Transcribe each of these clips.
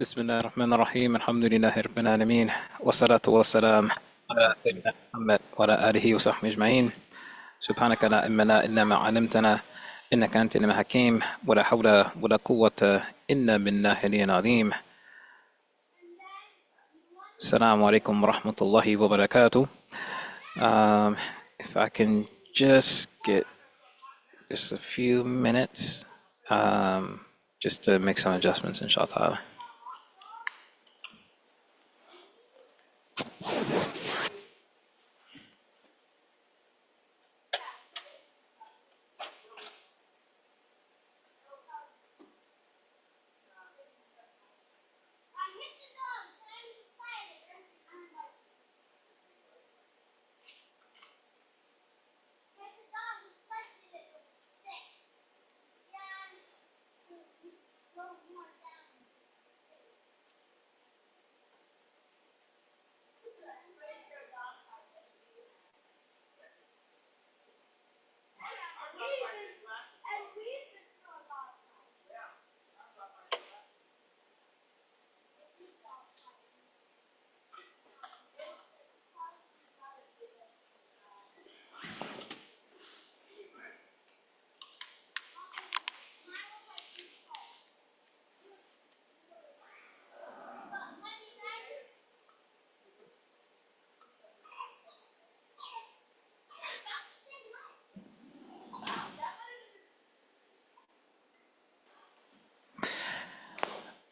بسم الله الرحمن الرحيم الحمد لله رب العالمين والصلاة والسلام على سيدنا محمد وعلى آله وصحبه أجمعين سبحانك لا علم لنا إلا ما علمتنا إنك أنت العليم الحكيم ولا حول ولا قوة إلا بالله العلي العظيم السلام عليكم ورحمة الله وبركاته. If I can just get just a few minutes just to make some adjustments, inshallah.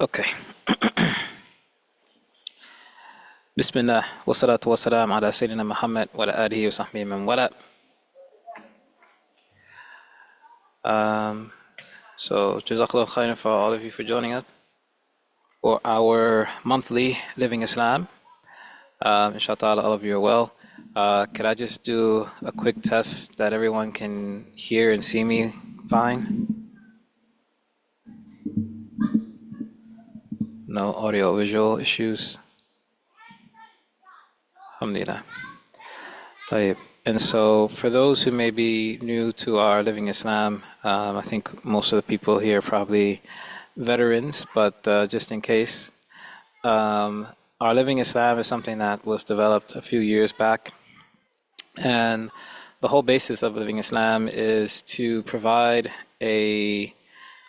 Okay. Bismillah wa salatu wa salam ala Sayyidina Muhammad wa ala alihi wa sahbihi man wala. So, Jazakallah khairan for all of you for joining us for our monthly Living Islam. Inshallah, all of you are well. Could I just do a quick test that everyone can hear and see me fine? No audio visual issues? Alhamdulillah. Tayyib. And so for those who may be new to our Living Islam, I think most of the people here are probably veterans, but just in case, our Living Islam is something that was developed a few years back. And the whole basis of Living Islam is to provide a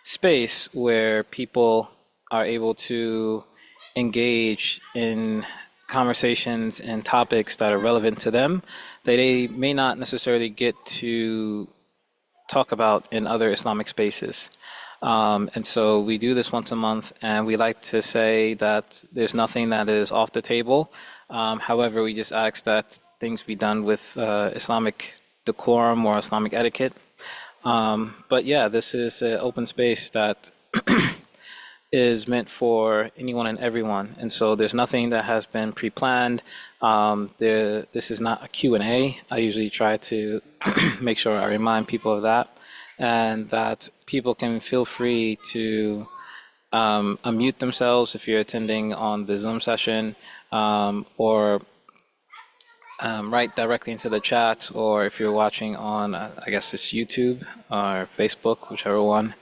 space where people are able to engage in conversations and topics that are relevant to them that they may not necessarily get to talk about in other Islamic spaces. And so we do this once a month, and we like to say that there's nothing that is off the table. However, we just ask that things be done with Islamic decorum or Islamic etiquette. But yeah, this is an open space that is meant for anyone and everyone, and so there's nothing that has been pre-planned. This is not a Q&A. I usually try to make sure I remind people of that, and that people can feel free to unmute themselves if you're attending on the Zoom session, or write directly into the chat, or if you're watching on, I guess it's YouTube or Facebook, whichever one,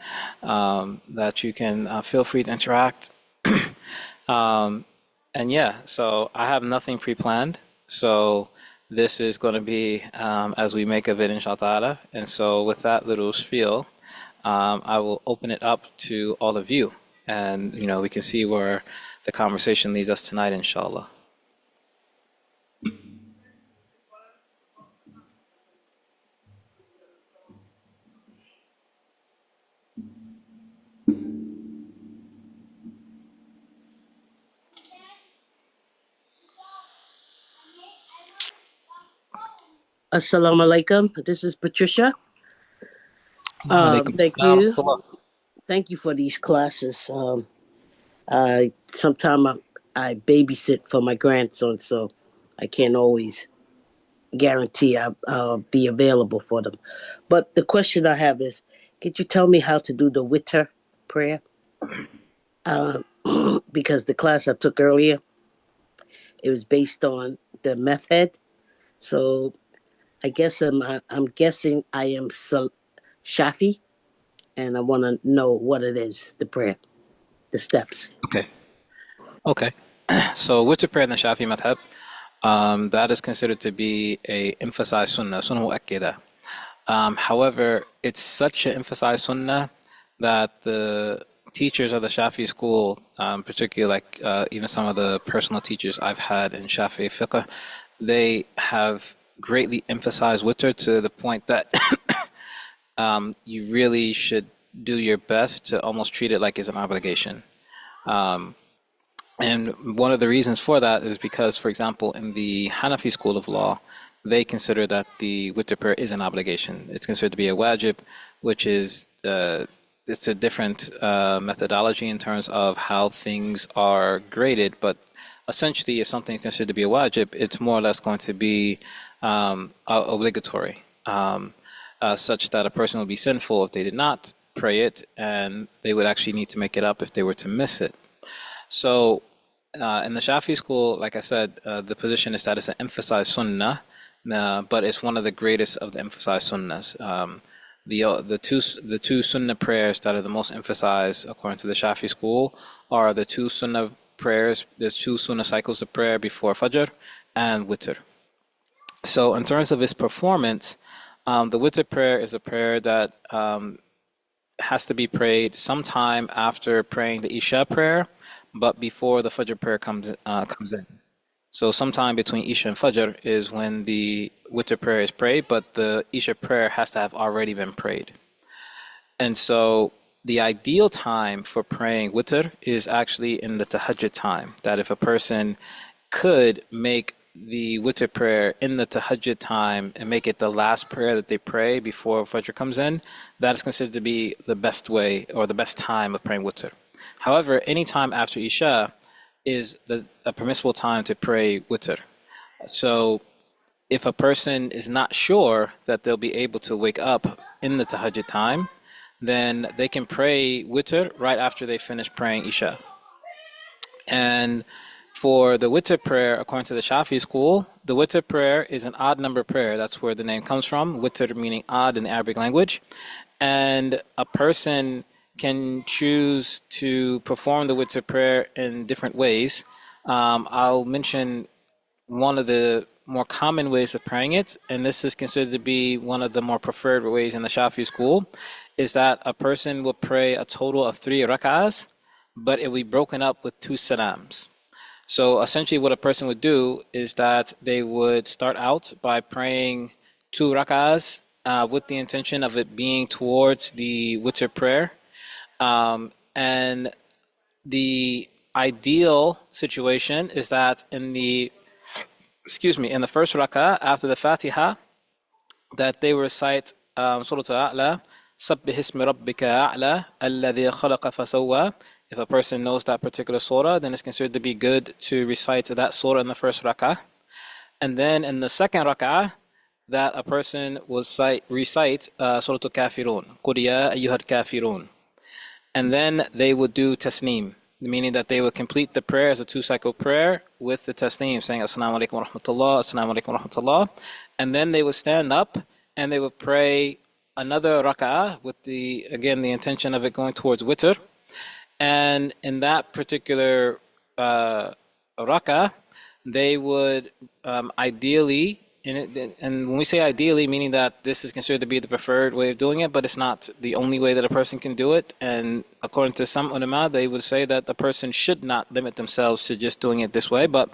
that you can feel free to interact. And yeah, so I have nothing pre-planned. So this is going to be as we make of it, inshallah. And so with that little spiel, I will open it up to all of you. And, you know, we can see where the conversation leads us tonight, inshallah. Assalamu alaikum. This is Patricia. Thank you. Thank you for these classes. Sometimes I babysit for my grandson, so I can't always guarantee I'll be available for them. But the question I have is, could you tell me how to do the Witr prayer? Because the class I took earlier, it was based on the method. So I guess I'm guessing I am Shafi, and I want to know what it is, the prayer, the steps. Okay. Okay. So witr prayer in the Shafi madhab, that is considered to be a emphasized sunnah mu'akkida. However, it's such an emphasized sunnah that the teachers of the Shafi school, particularly like even some of the personal teachers I've had in Shafi fiqh, they have greatly emphasized witr to the point that you really should do your best to almost treat it like it's an obligation. And one of the reasons for that is because, for example, in the Hanafi school of law, they consider that the witr prayer is an obligation. It's considered to be a wajib, which is it's a different methodology in terms of how things are graded. But essentially, if something is considered to be a wajib, it's more or less going to be obligatory, such that a person would be sinful if they did not pray it, and they would actually need to make it up if they were to miss it. So, in the Shafi school, like I said, the position is that it's an emphasized sunnah, but it's one of the greatest of the emphasized sunnahs. The two sunnah prayers that are the most emphasized, according to the Shafi school, are the two sunnah prayers. There's two sunnah cycles of prayer before Fajr and Witr. So, in terms of its performance, the Witr prayer is a prayer that has to be prayed sometime after praying the Isha prayer, but before the Fajr prayer comes in. So sometime between Isha and Fajr is when the Witr prayer is prayed, but the Isha prayer has to have already been prayed. And so the ideal time for praying Witr is actually in the Tahajjud time. That if a person could make the Witr prayer in the Tahajjud time and make it the last prayer that they pray before Fajr comes in, that is considered to be the best way or the best time of praying Witr. However, any time after Isha is a permissible time to pray Witr. So if a person is not sure that they'll be able to wake up in the Tahajjud time, then they can pray Witr right after they finish praying Isha. And for the Witr prayer, according to the Shafi school, the Witr prayer is an odd number prayer. That's where the name comes from. Witr meaning odd in the Arabic language. And a person can choose to perform the Witr prayer in different ways. I'll mention one of the more common ways of praying it, and this is considered to be one of the more preferred ways in the Shafi school, is that a person will pray a total of 3 rak'ahs, but it will be broken up with 2 salams. So essentially what a person would do is that they would start out by praying 2 rak'ahs with the intention of it being towards the Witr prayer. And the ideal situation is that in the first rak'ah after the Fatiha, that they recite Surah Al-A'la, Sabbih ismi rabbika a'la, alladhi khalaqa fasawwa. If a person knows that particular surah, then it's considered to be good to recite that surah in the first rak'ah. And then in the second rak'ah, that a person will recite Surah Al-Kafirun, Qul ya ayyuhal kafirun. And then they would do tasneem, meaning that they would complete the prayer as a 2-cycle prayer with the tasneem, saying Assalamu alaikum wa rahmatullah, Assalamu alaikum wa rahmatullah. And then they would stand up and they would pray another rak'ah with the intention of it going towards Witr. And in that particular rak'ah, they would ideally, and when we say ideally, meaning that this is considered to be the preferred way of doing it, but it's not the only way that a person can do it. And according to some ulama, they would say that the person should not limit themselves to just doing it this way. But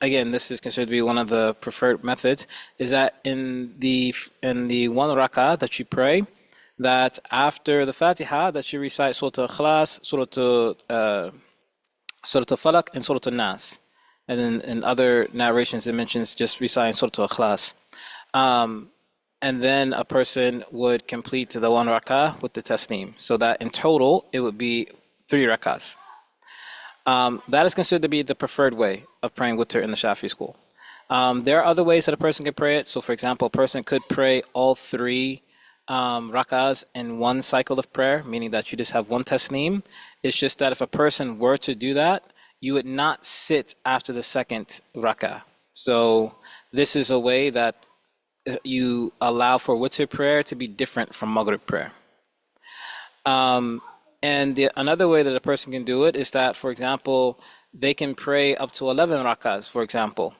again, this is considered to be one of the preferred methods, is that in the one rak'ah that you pray, that after the Fatiha, that you recite Surah Al-Ikhlas, Surah Al-Falaq, and Surah Al-Nas. And then in other narrations, it mentions just reciting Surah Al-Ikhlas. And then a person would complete the 1 rak'ah with the tasneem. So that in total, it would be 3 rak'ahs. That is considered to be the preferred way of praying Witr in the Shafi school. There are other ways that a person can pray it. So for example, a person could pray all 3 rak'ahs in 1 cycle of prayer, meaning that you just have 1 tasneem. It's just that if a person were to do that, you would not sit after the second rak'ah. So this is a way that you allow for Witr prayer to be different from Maghrib prayer. And another way that a person can do it is that, for example, they can pray up to 11 rakahs, for example,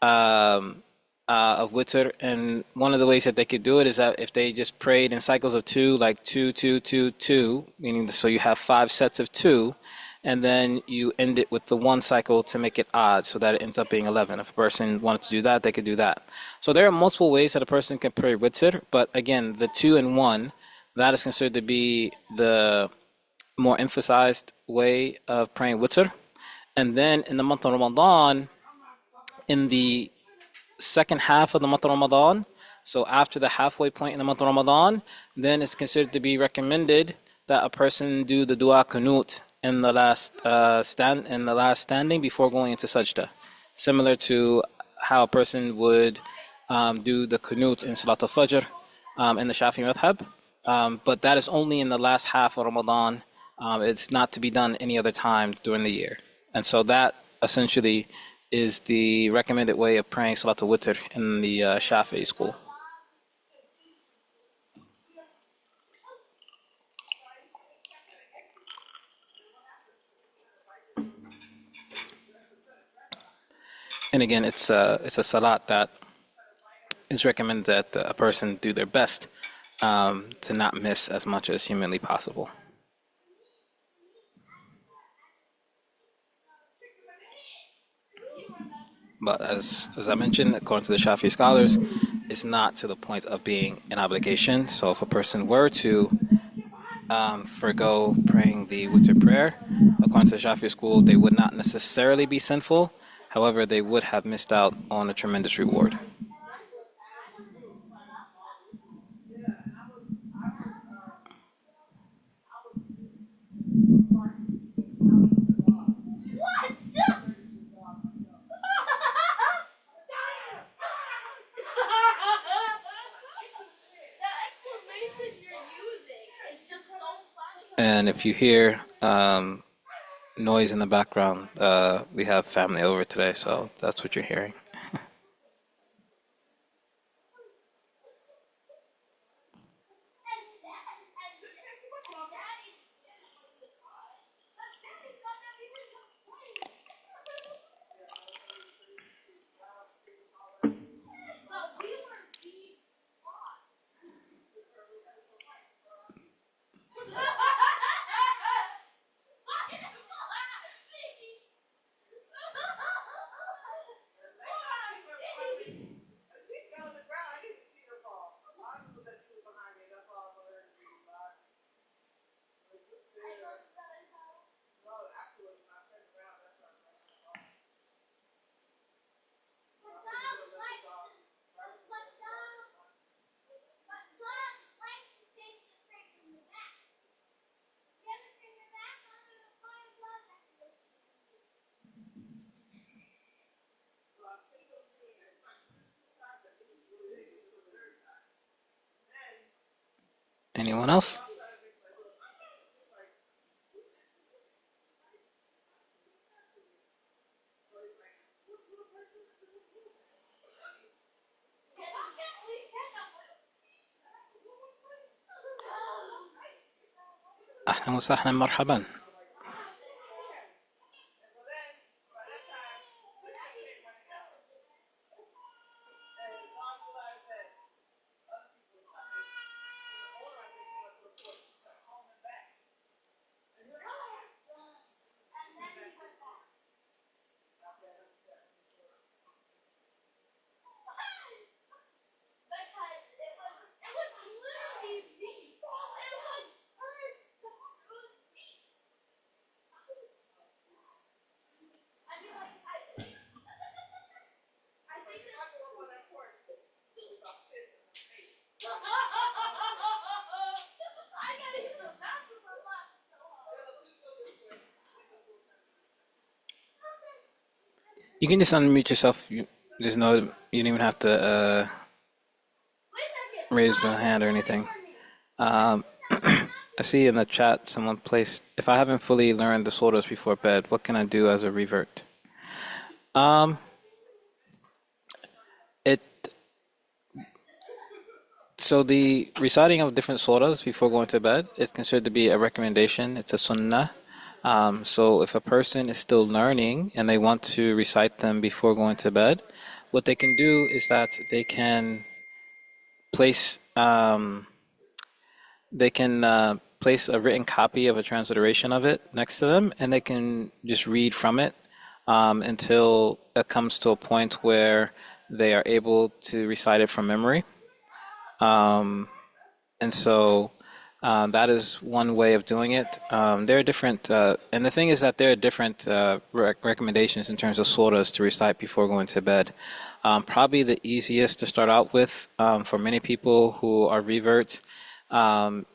of Witr. And one of the ways that they could do it is that if they just prayed in cycles of two, like two, two, two, two, meaning so you have 5 sets of 2, and then you end it with the 1 cycle to make it odd, so that it ends up being 11. If a person wanted to do that, they could do that. So there are multiple ways that a person can pray Witr, but again, the 2 and 1, that is considered to be the more emphasized way of praying Witr. And then in the month of Ramadan, in the second half of the month of Ramadan, so after the halfway point in the month of Ramadan, then it's considered to be recommended that a person do the dua qunut in the last standing before going into sajda, similar to how a person would do the qunut in Salat al-Fajr in the Shafi madhab, but that is only in the last half of Ramadan. It's not to be done any other time during the year, and so that essentially is the recommended way of praying Salat al-Witr in the Shafi'i school. And again, it's a salat that is recommended that a person do their best to not miss as much as humanly possible. But as I mentioned, according to the Shafi'i scholars, it's not to the point of being an obligation. So if a person were to forgo praying the Witr prayer, according to the Shafi'i school, they would not necessarily be sinful. However, they would have missed out on a tremendous reward. And if you hear noise in the background, we have family over today, so that's what you're hearing. Anyone else? أهلا وسهلا مرحبا. You can just unmute yourself. There's no, you don't even have to raise the hand or anything. I see in the chat someone placed, if I haven't fully learned the surahs before bed, what can I do as a revert? So the reciting of different surahs before going to bed is considered to be a recommendation. It's a sunnah. So if a person is still learning and they want to recite them before going to bed, what they can do is that place um, they can place a written copy of a transliteration of it next to them, and they can just read from it until it comes to a point where they are able to recite it from memory. And so that is one way of doing it. There are different, and the thing is that there are different recommendations in terms of surahs to recite before going to bed. Probably the easiest to start out with for many people who are reverts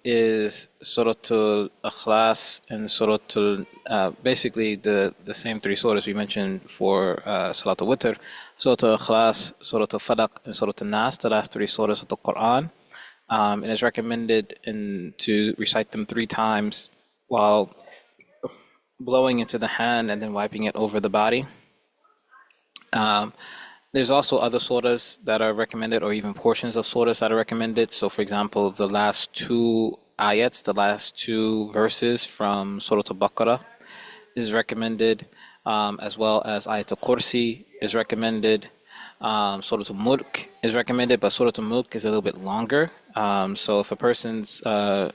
is Suratul Ikhlas and Suratul, basically the same three surahs we mentioned for Salatul Witr, Suratul Ikhlas, Suratul Falaq, and Suratul Nas, the last three surahs of the Qur'an. And it's recommended to recite them 3 times while blowing into the hand and then wiping it over the body. There's also other surahs that are recommended, or even portions of surahs that are recommended. So, for example, the last 2 ayats, the last 2 verses from Surah Al-Baqarah is recommended, as well as Ayat al-Kursi is recommended. Surah Al-Mulk is recommended, but Surah Al-Mulk is a little bit longer. So if a person's a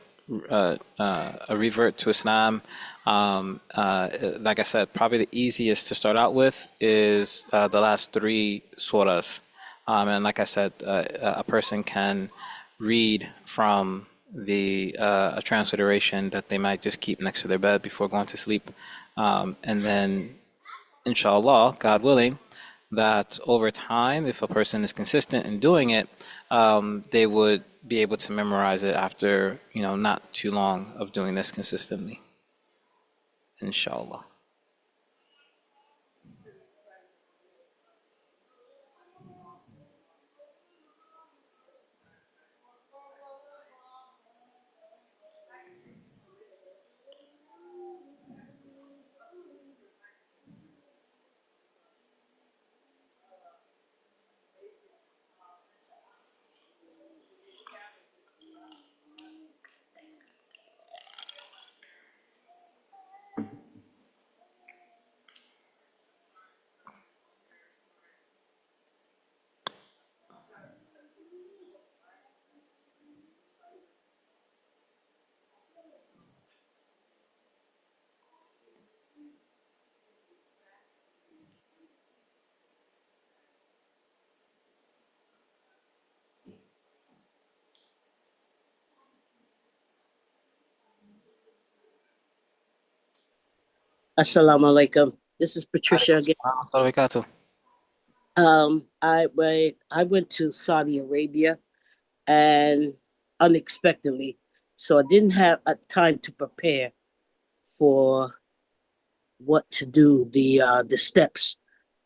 revert to Islam, like I said, probably the easiest to start out with is the last 3 surahs. And like I said, a person can read from a transliteration that they might just keep next to their bed before going to sleep. And then, inshallah, God willing, that over time, if a person is consistent in doing it, they would be able to memorize it after, not too long of doing this consistently, inshallah. Assalamu alaikum. This is Patricia again. I went to Saudi Arabia and unexpectedly, so I didn't have a time to prepare for what to do, the steps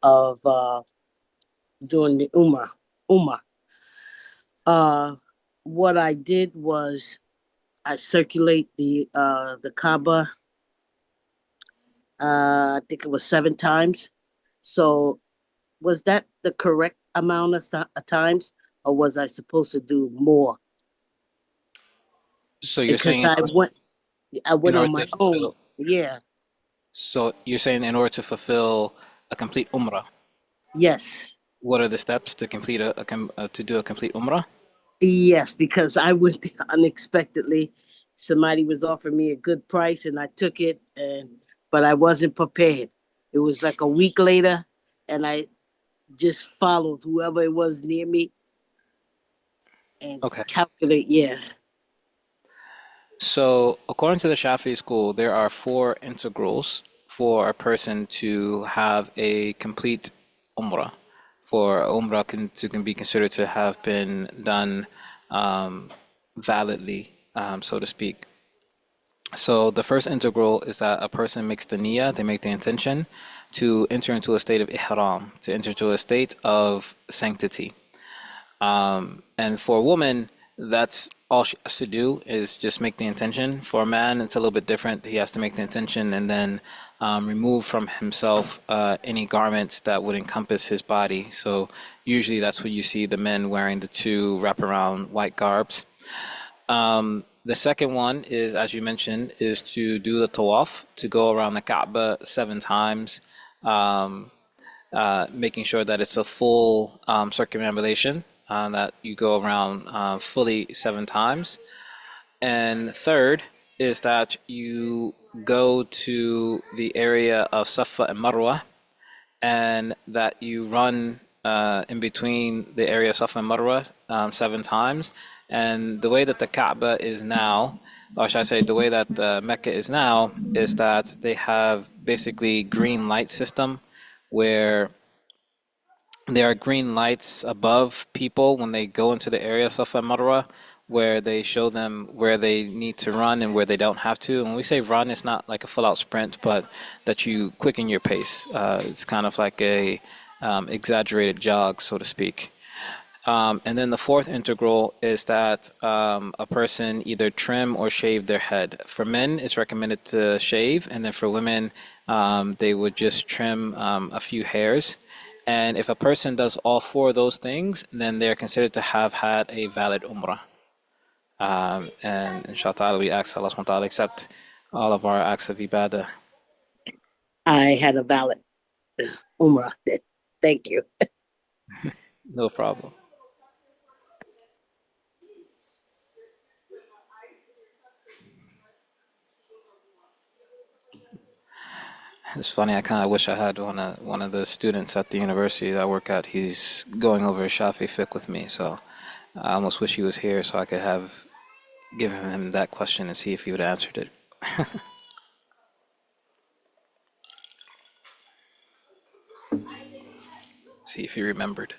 of doing the Umrah. Umrah. What I did was I circulate the Kaaba. I think it was 7 times. So was that the correct amount of times, or was I supposed to do more? So you're Because saying I went in on order my to own. fulfill, Yeah. so you're saying in order to fulfill a complete umrah, Yes. what are the steps to complete to do a complete umrah? Yes, because I went there unexpectedly. Somebody was offering me a good price, and I took it, but I wasn't prepared. It was like a week later, and I just followed whoever it was near me and Okay. calculate. Yeah. So, according to the Shafi'i school, there are 4 integrals for a person to have a complete umrah. For umrah can be considered to have been done validly, so to speak. So, the first integral is that a person makes the niyyah, they make the intention to enter into a state of ihram, to enter into a state of sanctity. And for a woman, that's all she has to do is just make the intention. For a man, it's a little bit different. He has to make the intention and then remove from himself any garments that would encompass his body. So usually that's when you see the men wearing the 2 wraparound white garbs. The second one is, as you mentioned, is to do the tawaf, to go around the Kaaba 7 times, um, making sure that it's a full circumambulation, that you go around fully 7 times. And third is that you go to the area of Safa and Marwa, and that you run in between the area of Safa and Marwa 7 times. And the way that the Kaaba is now, or should I say, the way that Mecca is now, is that they have basically green light system, where there are green lights above people when they go into the area of Safa and Marwa, where they show them where they need to run and where they don't have to. And when we say run, it's not like a full-out sprint, but that you quicken your pace. It's kind of like a exaggerated jog, so to speak. And then the fourth integral is that a person either trim or shave their head. For men, it's recommended to shave, and then for women, they would just trim a few hairs. And if a person does all four of those things, then they're considered to have had a valid Umrah. And inshallah, we ask Allah subhanahu wa ta'ala accept all of our acts of ibadah. I had a valid Umrah. Thank you. No problem. It's funny. I kind of wish I had one of the students at the university that I work at. He's going over Shafi fiqh with me, so I almost wish he was here so I could have given him that question and see if he would have answered it. See if he remembered.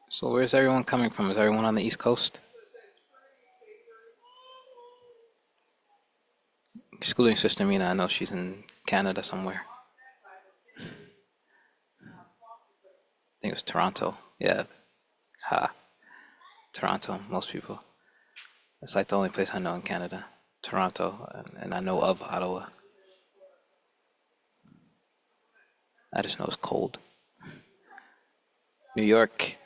So where's everyone coming from? Is everyone on the East Coast? Excluding Sister Mina, I know she's in Canada somewhere. I think it was Toronto. Yeah. Ha. Toronto, most people. It's like the only place I know in Canada. Toronto, and I know of Ottawa. I just know it's cold. New York,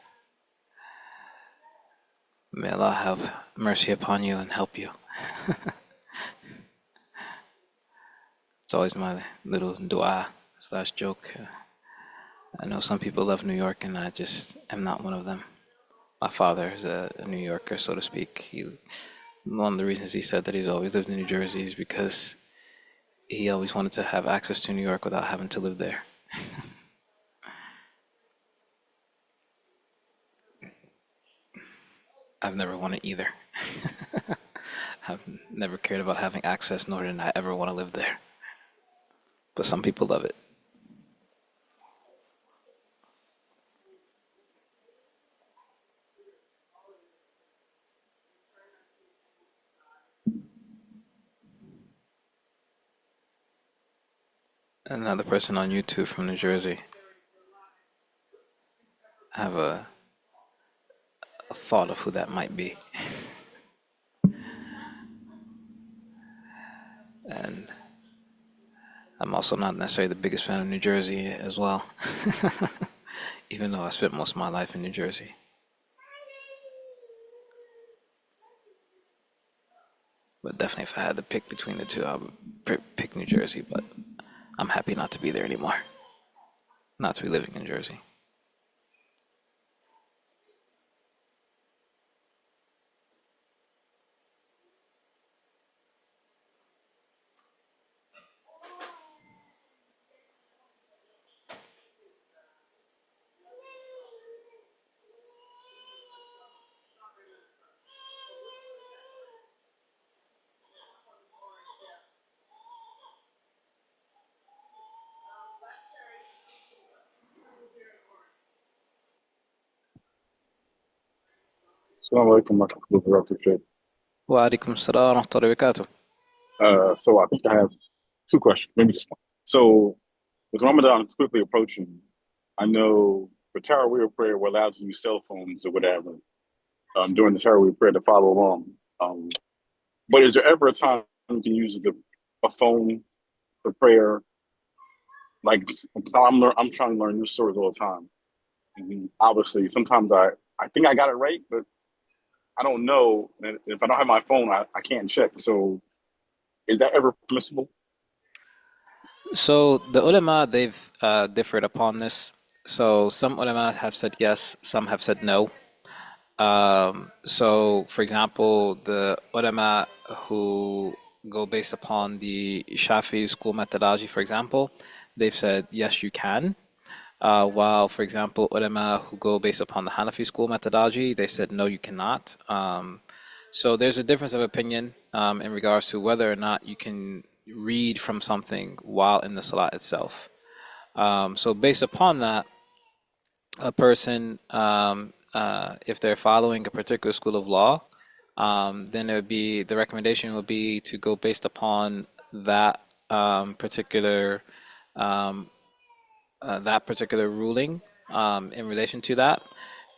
may Allah have mercy upon you and help you. It's always my little dua slash joke. I know some people love New York, and I just am not one of them. My father is a New Yorker, so to speak. One of the reasons he said that he's always lived in New Jersey is because he always wanted to have access to New York without having to live there. I've never wanted either. I've never cared about having access, nor did I ever want to live there. But some people love it. Another person on YouTube from New Jersey. I have a thought of who that might be. And I'm also not necessarily the biggest fan of New Jersey as well, even though I spent most of my life in New Jersey. But definitely, if I had to pick between the two, I would pick New Jersey. But I'm happy not to be there anymore, not to be living in Jersey. Assalamu alaikum warahmatullahi wabarakatuh. وعليكم السلام ورحمة الله وبركاته. So I think I have two questions, maybe just one. So with Ramadan quickly approaching, I know for Taraweeh prayer, we're allowed to use cell phones or whatever during the Taraweeh prayer to follow along. Um, but is there ever a time you can use a phone for prayer? Like, so I'm trying to learn new stories all the time. And obviously, sometimes I think I got it right, but I don't know. And if I don't have my phone, I can't check. So is that ever permissible? So the ulama, they've differed upon this. So some ulama have said yes, some have said no. So for example, the ulama who go based upon the Shafi school methodology, for example, they've said yes, you can. While, for example, ulama who go based upon the Hanafi school methodology, they said no, you cannot. So there's a difference of opinion in regards to whether or not you can read from something while in the salah itself. So based upon that, a person, if they're following a particular school of law, then it would be the recommendation would be to go based upon that particular that particular ruling in relation to that.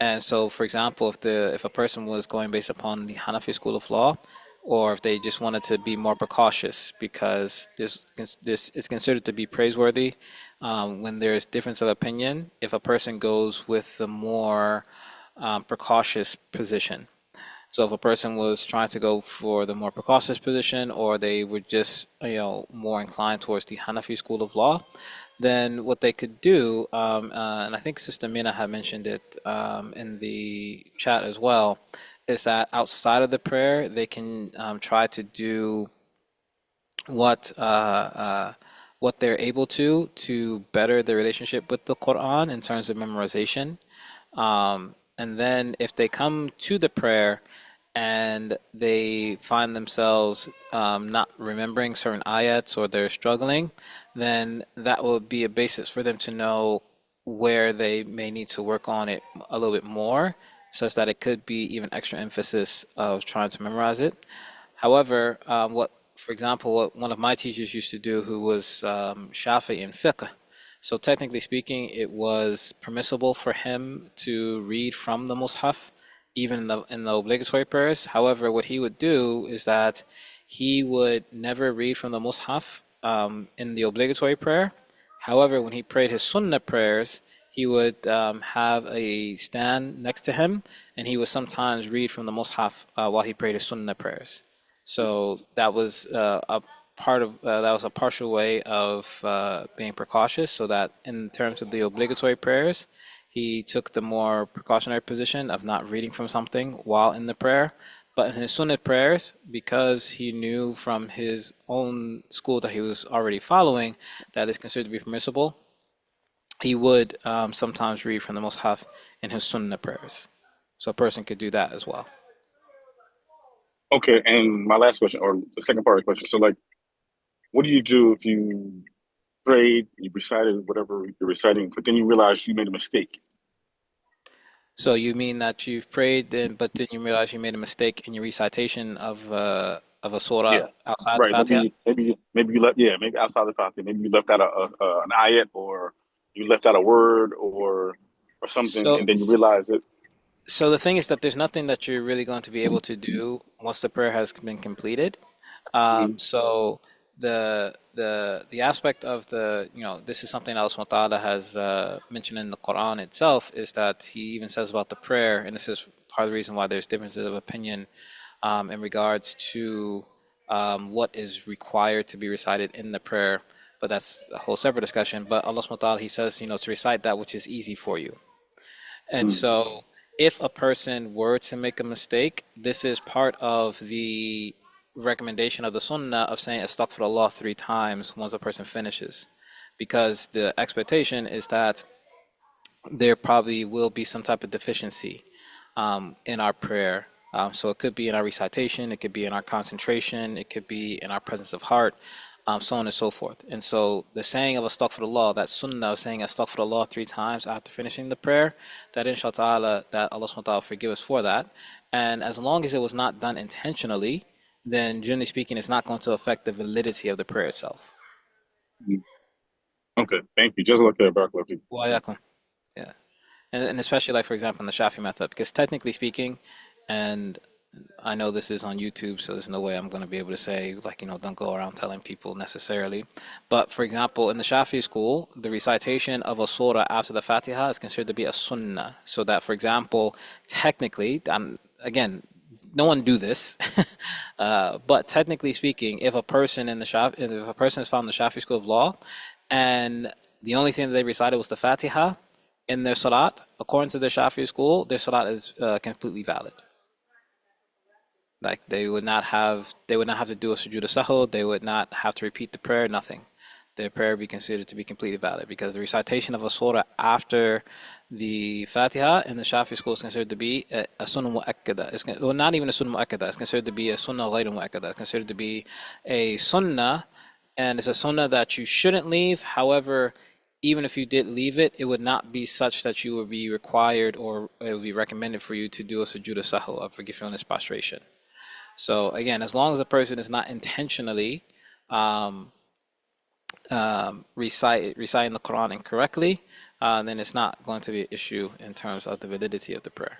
And so, for example, if a person was going based upon the Hanafi school of law, or if they just wanted to be more precautious, because this is considered to be praiseworthy when there's difference of opinion. If a person goes with the more precautious position, so if a person was trying to go for the more precautious position, or they were just more inclined towards the Hanafi school of law, then what they could do, and I think Sister Mina had mentioned it in the chat as well, is that outside of the prayer they can try to do what what they're able to better their relationship with the Quran in terms of memorization. And then if they come to the prayer and they find themselves not remembering certain ayats, or they're struggling, then that will be a basis for them to know where they may need to work on it a little bit more, such that it could be even extra emphasis of trying to memorize it. However, for example, what one of my teachers used to do, who was Shafi in fiqh, so technically speaking, it was permissible for him to read from the Mus'haf, even in the obligatory prayers. However, what he would do is that he would never read from the Mus'haf in the obligatory prayer. However, when he prayed his Sunnah prayers, he would have a stand next to him, and he would sometimes read from the Mus'haf while he prayed his Sunnah prayers. So that was a that was a partial way of being precautious, so that in terms of the obligatory prayers, he took the more precautionary position of not reading from something while in the prayer. But in his Sunnah prayers, because he knew from his own school that he was already following that is considered to be permissible, he would sometimes read from the Mus'haf in his Sunnah prayers. So a person could do that as well. Okay, and my last question, or the second part of the question. So, like, what do you do if you prayed, you recited whatever you're reciting, but then you realize you made a mistake? So you mean that you've prayed, but then you realize you made a mistake in your recitation of a surah Yeah, outside the right. Fatiha? Maybe you left. Yeah, maybe outside the Fatiha. Maybe you left out an ayat, or you left out a word, or something, So and then you realize it. so the thing is that there's nothing that you're really going to be able to do once the prayer has been completed. Mhm. So the aspect of this is something Allah Subhanahu wa Taala has mentioned in the Quran itself, is that He even says about the prayer, and this is part of the reason why there's differences of opinion in regards to what is required to be recited in the prayer. But that's a whole separate discussion. But Allah Subhanahu wa Taala, He says, to recite that which is easy for you. And Mm. so, if a person were to make a mistake, this is part of the recommendation of the Sunnah of saying Astaghfirullah 3 times once a person finishes. Because the expectation is that there probably will be some type of deficiency in our prayer. So it could be in our recitation, it could be in our concentration, it could be in our presence of heart. so on and so forth. And so the saying of astaghfirullah, that sunnah of saying astaghfirullah 3 times after finishing the prayer, that inshallah that Allah subhanahu wa ta'ala forgive us for that. And as long as it was not done intentionally, then generally speaking, it's not going to affect the validity of the prayer itself. Okay, thank you. Just like that, Barakallahu. Wa yakum. Yeah. And especially like, for example, in the Shafi method, because technically speaking, and I know this is on YouTube, so there's no way I'm going to be able to say, like, don't go around telling people necessarily. But for example, in the Shafi school, the recitation of a surah after the Fatiha is considered to be a sunnah. So that, for example, technically, again, no one do this, but technically speaking, if a person is found in the Shafi school of law, and the only thing that they recited was the Fatiha in their salat, according to the Shafi school, their salat is completely valid. Like they would not have to do a sujood sahwi, they would not have to repeat the prayer, nothing. Their prayer would be considered to be completely valid because the recitation of a surah after the Fatiha in the Shafi school is considered to be a sunnah mu'akkada. Well, not even a sunnah mu'akkada. It's considered to be a sunnah ghayr mu'akkada. It's considered to be a sunnah, and it's a sunnah that you shouldn't leave. However, even if you did leave it, it would not be such that you would be required or it would be recommended for you to do a sujood sahwi of forgetfulness prostration. So again, as long as a person is not intentionally reciting the Quran incorrectly, then it's not going to be an issue in terms of the validity of the prayer.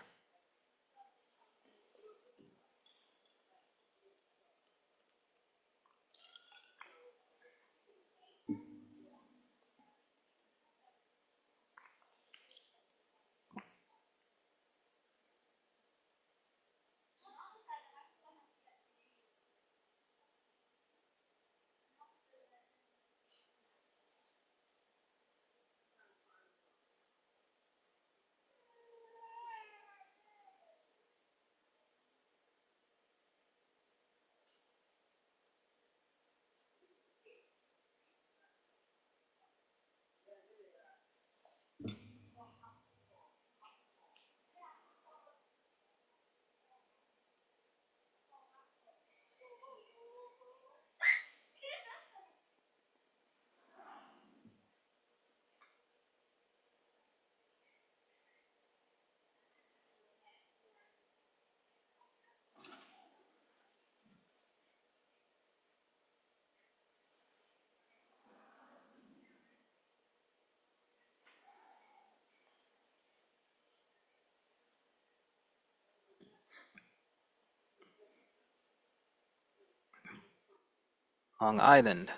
Long Island.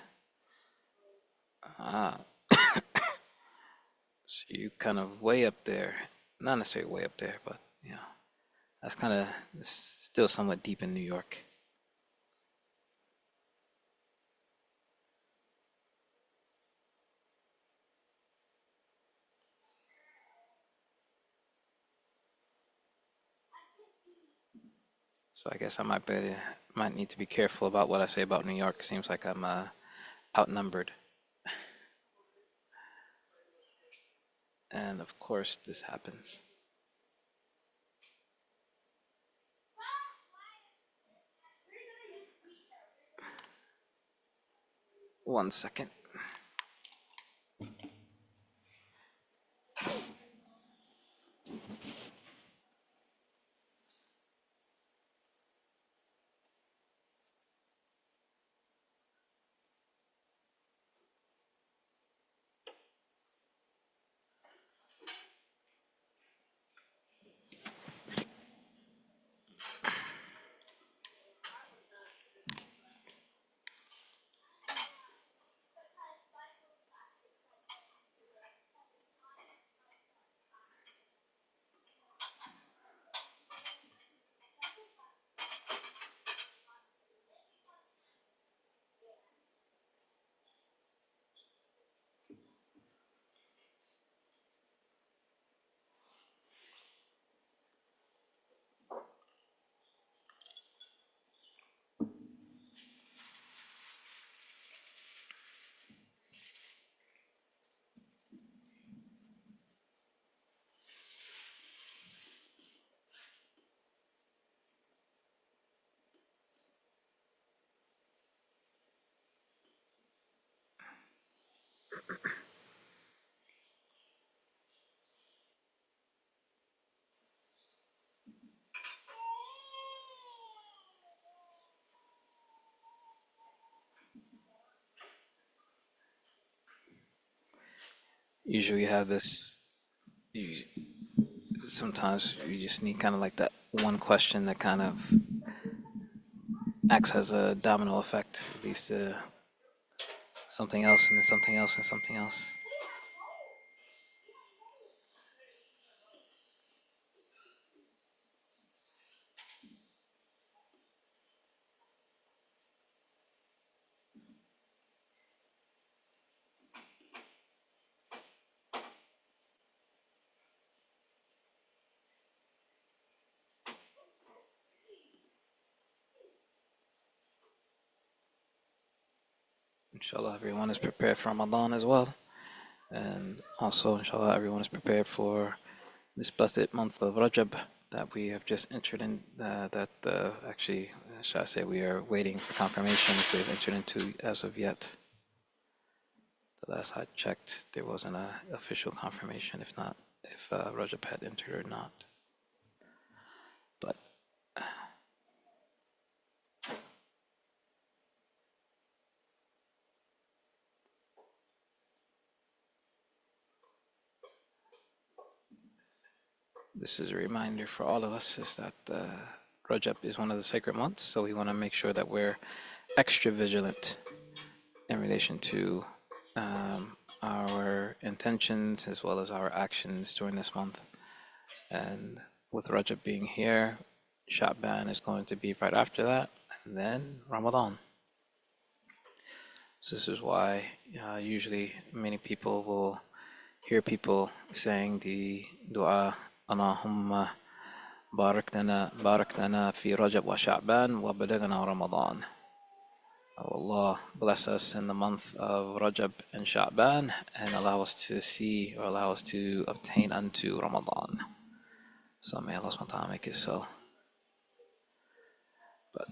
So you kind of way up there. Not necessarily way up there, but that's kind of still somewhat deep in New York. So I guess I might need to be careful about what I say about New York. Seems like I'm outnumbered. And of course this happens. One second. usually you have this, you, sometimes you just need kind of like that one question that kind of acts as a domino effect, leads to something else and then something else and something else. Inshallah, everyone is prepared for Ramadan as well. And also, inshallah, everyone is prepared for this blessed month of Rajab that we have just entered in. Actually, should I say, we are waiting for confirmation if we've entered into as of yet. The last I checked, there wasn't an official confirmation, if not, if Rajab had entered or not. But this is a reminder for all of us is that Rajab is one of the sacred months, so we want to make sure that we're extra vigilant in relation to our intentions as well as our actions during this month. And with Rajab being here, Sha'ban is going to be right after that, and then Ramadan. So this is why usually many people will hear people saying the dua, Allahumma barak lana fi Rajab wa Sha'ban wa balaghna Ramadan. Oh Allah, bless us in the month of Rajab and Sha'ban and allow us to see or allow us to obtain unto Ramadan. So may Allah subhanahu wa ta'ala make it so. But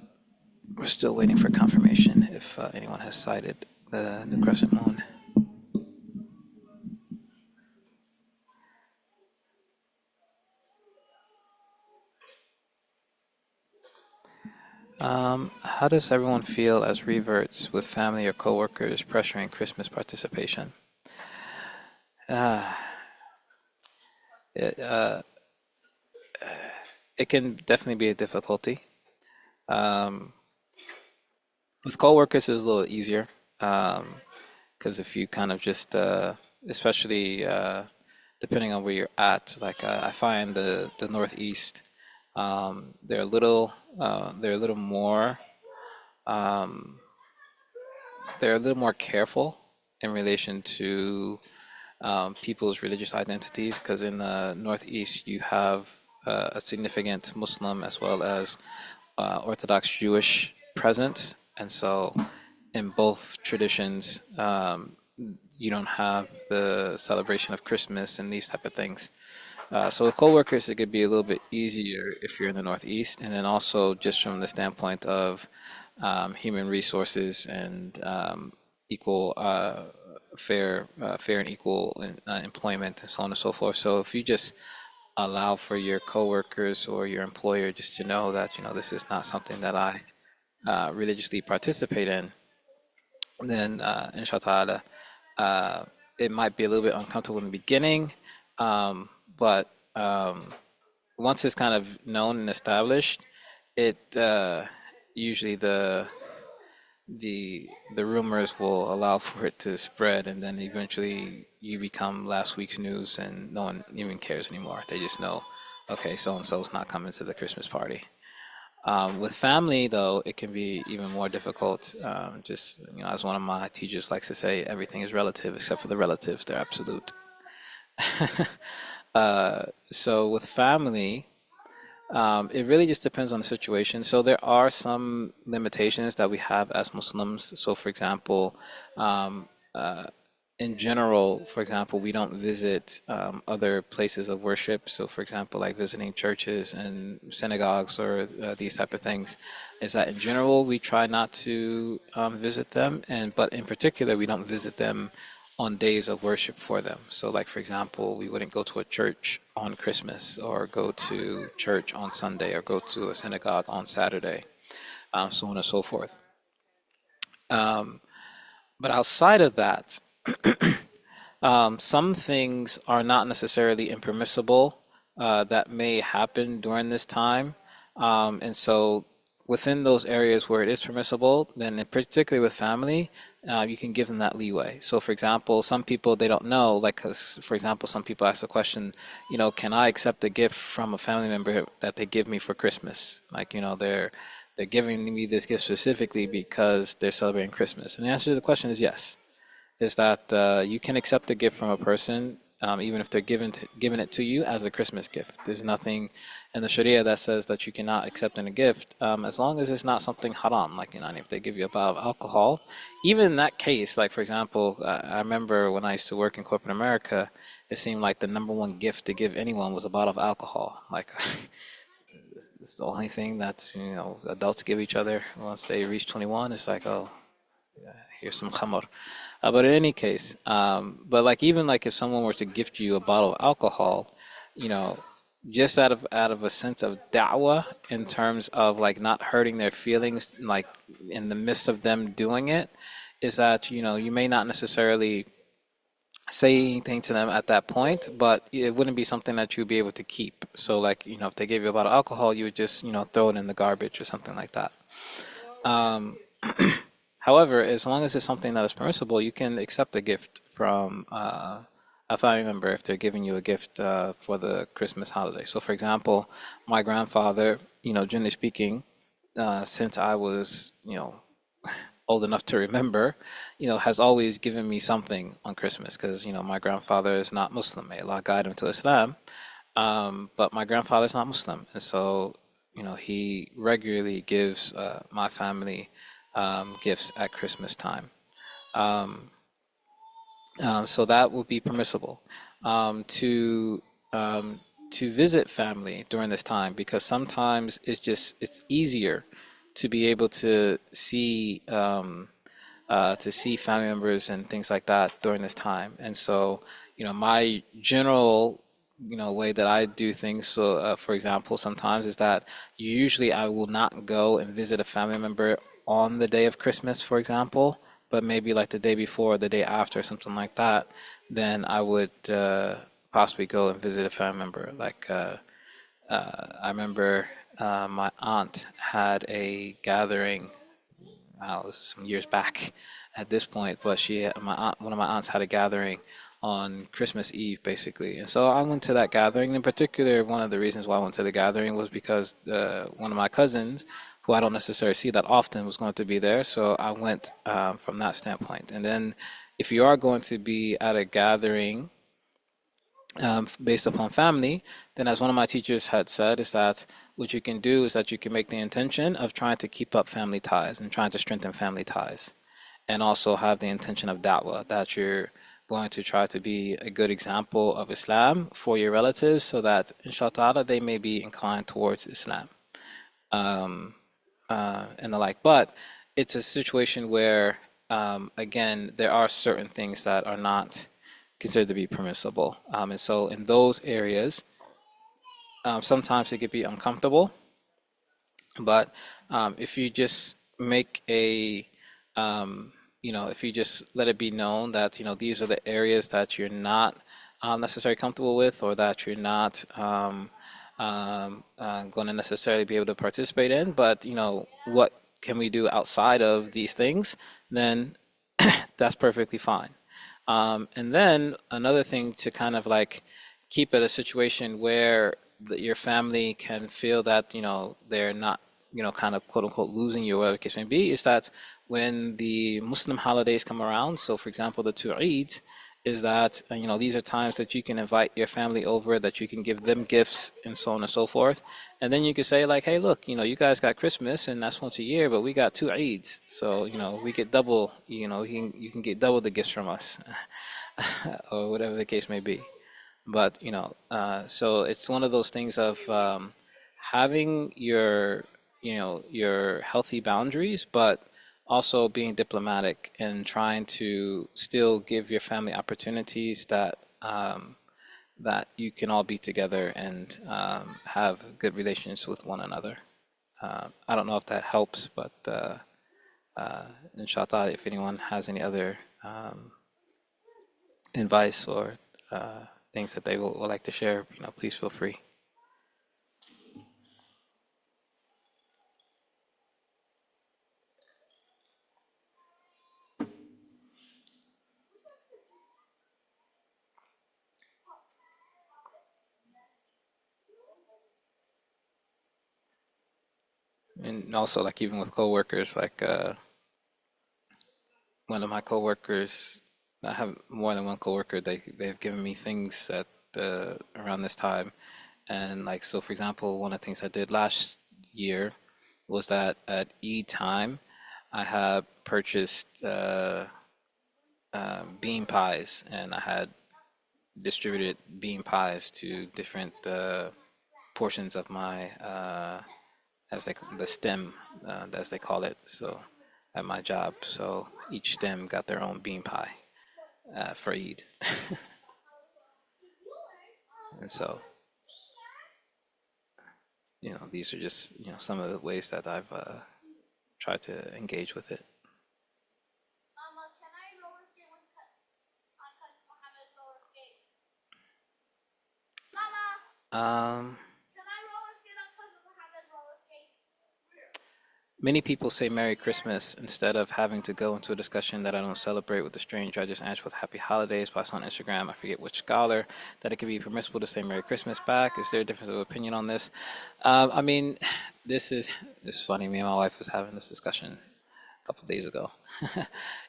we're still waiting for confirmation if anyone has sighted the crescent moon. How does everyone feel as reverts with family or coworkers pressuring Christmas participation? It can definitely be a difficulty. With coworkers, it's a little easier because if you kind of just, especially depending on where you're at, like I find the Northeast, they're a little more. They're a little more careful in relation to people's religious identities, because in the Northeast you have a significant Muslim as well as Orthodox Jewish presence, and so in both traditions you don't have the celebration of Christmas and these type of things. So with coworkers, it could be a little bit easier if you're in the Northeast, and then also just from the standpoint of human resources and equal, fair and equal employment and so on and so forth. So if you just allow for your coworkers or your employer just to know that this is not something that I religiously participate in, then inshallah it might be a little bit uncomfortable in the beginning, but once it's kind of known and established, it usually the rumors will allow for it to spread, and then eventually you become last week's news, and no one even cares anymore. They just know, okay, so and so's not coming to the Christmas party. With family, though, it can be even more difficult. Just as one of my teachers likes to say, everything is relative except for the relatives; they're absolute. So with family, it really just depends on the situation. So there are some limitations that we have as Muslims. So, for example, in general, for example, we don't visit other places of worship. So, for example, like visiting churches and synagogues or these type of things, is that in general we try not to visit them, but in particular we don't visit them on days of worship for them. So, like for example, we wouldn't go to a church on Christmas, or go to church on Sunday, or go to a synagogue on Saturday, so on and so forth. But outside of that, Some things are not necessarily impermissible that may happen during this time. And so within those areas where it is permissible, then particularly with family, you can give them that leeway. So for example, some people, they don't know, like, 'cause, for example, some people ask the question, can I accept a gift from a family member that they give me for Christmas? Like, they're giving me this gift specifically because they're celebrating Christmas. And the answer to the question is yes, is that you can accept a gift from a person, even if they're giving it to you as a Christmas gift. There's nothing in the Sharia that says that you cannot accept a gift, as long as it's not something haram, like, if they give you a bottle of alcohol. Even in that case, like, for example, I remember when I used to work in corporate America, it seemed like the number one gift to give anyone was a bottle of alcohol. Like, it's the only thing that, adults give each other once they reach 21. It's like, oh, here's some khamr. But in any case, but like, even like if someone were to gift you a bottle of alcohol, you know, just out of a sense of da'wah, in terms of like not hurting their feelings, like in the midst of them doing it, is that, you may not necessarily say anything to them at that point, but it wouldn't be something that you'd be able to keep. So like, if they gave you a bottle of alcohol, you would just, throw it in the garbage or something like that. Um, However, as long as it's something that is permissible, you can accept a gift from a family member if they're giving you a gift for the Christmas holiday. So, for example, my grandfather, generally speaking, since I was, old enough to remember, has always given me something on Christmas because, my grandfather is not Muslim. May Allah guide him to Islam. But my grandfather's not Muslim. And so, he regularly gives my family gifts at Christmas time. Um, so that would be permissible. To visit family during this time, because sometimes it's easier to be able to see family members and things like that during this time. And so, my general way that I do things, so for example, sometimes is that usually I will not go and visit a family member on the day of Christmas, for example, but maybe like the day before, or the day after, something like that. Then I would possibly go and visit a family member. Like I remember my aunt had a gathering. This was some years back at this point, but one of my aunts had a gathering on Christmas Eve, basically. And so I went to that gathering. In particular, one of the reasons why I went to the gathering was because one of my cousins, who I don't necessarily see that often, was going to be there. So I went from that standpoint. And then if you are going to be at a gathering based upon family, then as one of my teachers had said, is that what you can do is that you can make the intention of trying to keep up family ties and trying to strengthen family ties, and also have the intention of da'wah, that you're going to try to be a good example of Islam for your relatives, so that inshallah they may be inclined towards Islam, and the like. But it's a situation where, again, there are certain things that are not considered to be permissible, and so in those areas, sometimes it could be uncomfortable. But if you just make if you just let it be known that, these are the areas that you're not necessarily comfortable with, or that you're not going to necessarily be able to participate in, but, what can we do outside of these things, then that's perfectly fine. And then another thing, to kind of like keep it a situation where your family can feel that, they're not, kind of quote unquote losing you, whatever the case may be, is that when the Muslim holidays come around, so for example, the two Eids, is that, these are times that you can invite your family over, that you can give them gifts and so on and so forth. And then you could say like, hey, look, you guys got Christmas and that's once a year, but we got two Eids. So, we get double, you can get double the gifts from us or whatever the case may be. But, so it's one of those things of having your healthy boundaries, but also being diplomatic and trying to still give your family opportunities that that you can all be together and have good relations with one another. I don't know if that helps, but inshallah, if anyone has any other advice or things that they would like to share, please feel free. And also, like, even with coworkers, like one of my coworkers, I have more than one coworker. They've given me things at around this time, and like, so for example, one of the things I did last year was that at Eid time, I had purchased bean pies, and I had distributed bean pies to different portions of my the STEM, as they call it, so at my job. So each STEM got their own bean pie for Eid. And so, these are just, some of the ways that I've tried to engage with it. Mama, can I roller skate with Mohammed's roller skate? Mama, Um, can I roller skate on Mohammed's roller skate? Many people say Merry Christmas instead of having to go into a discussion that I don't celebrate with a stranger. I just answer with Happy Holidays. But I saw on Instagram, I forget which scholar, that it could be permissible to say Merry Christmas back. Is there a difference of opinion on this? I mean, this is funny. Me and my wife was having this discussion a couple of days ago.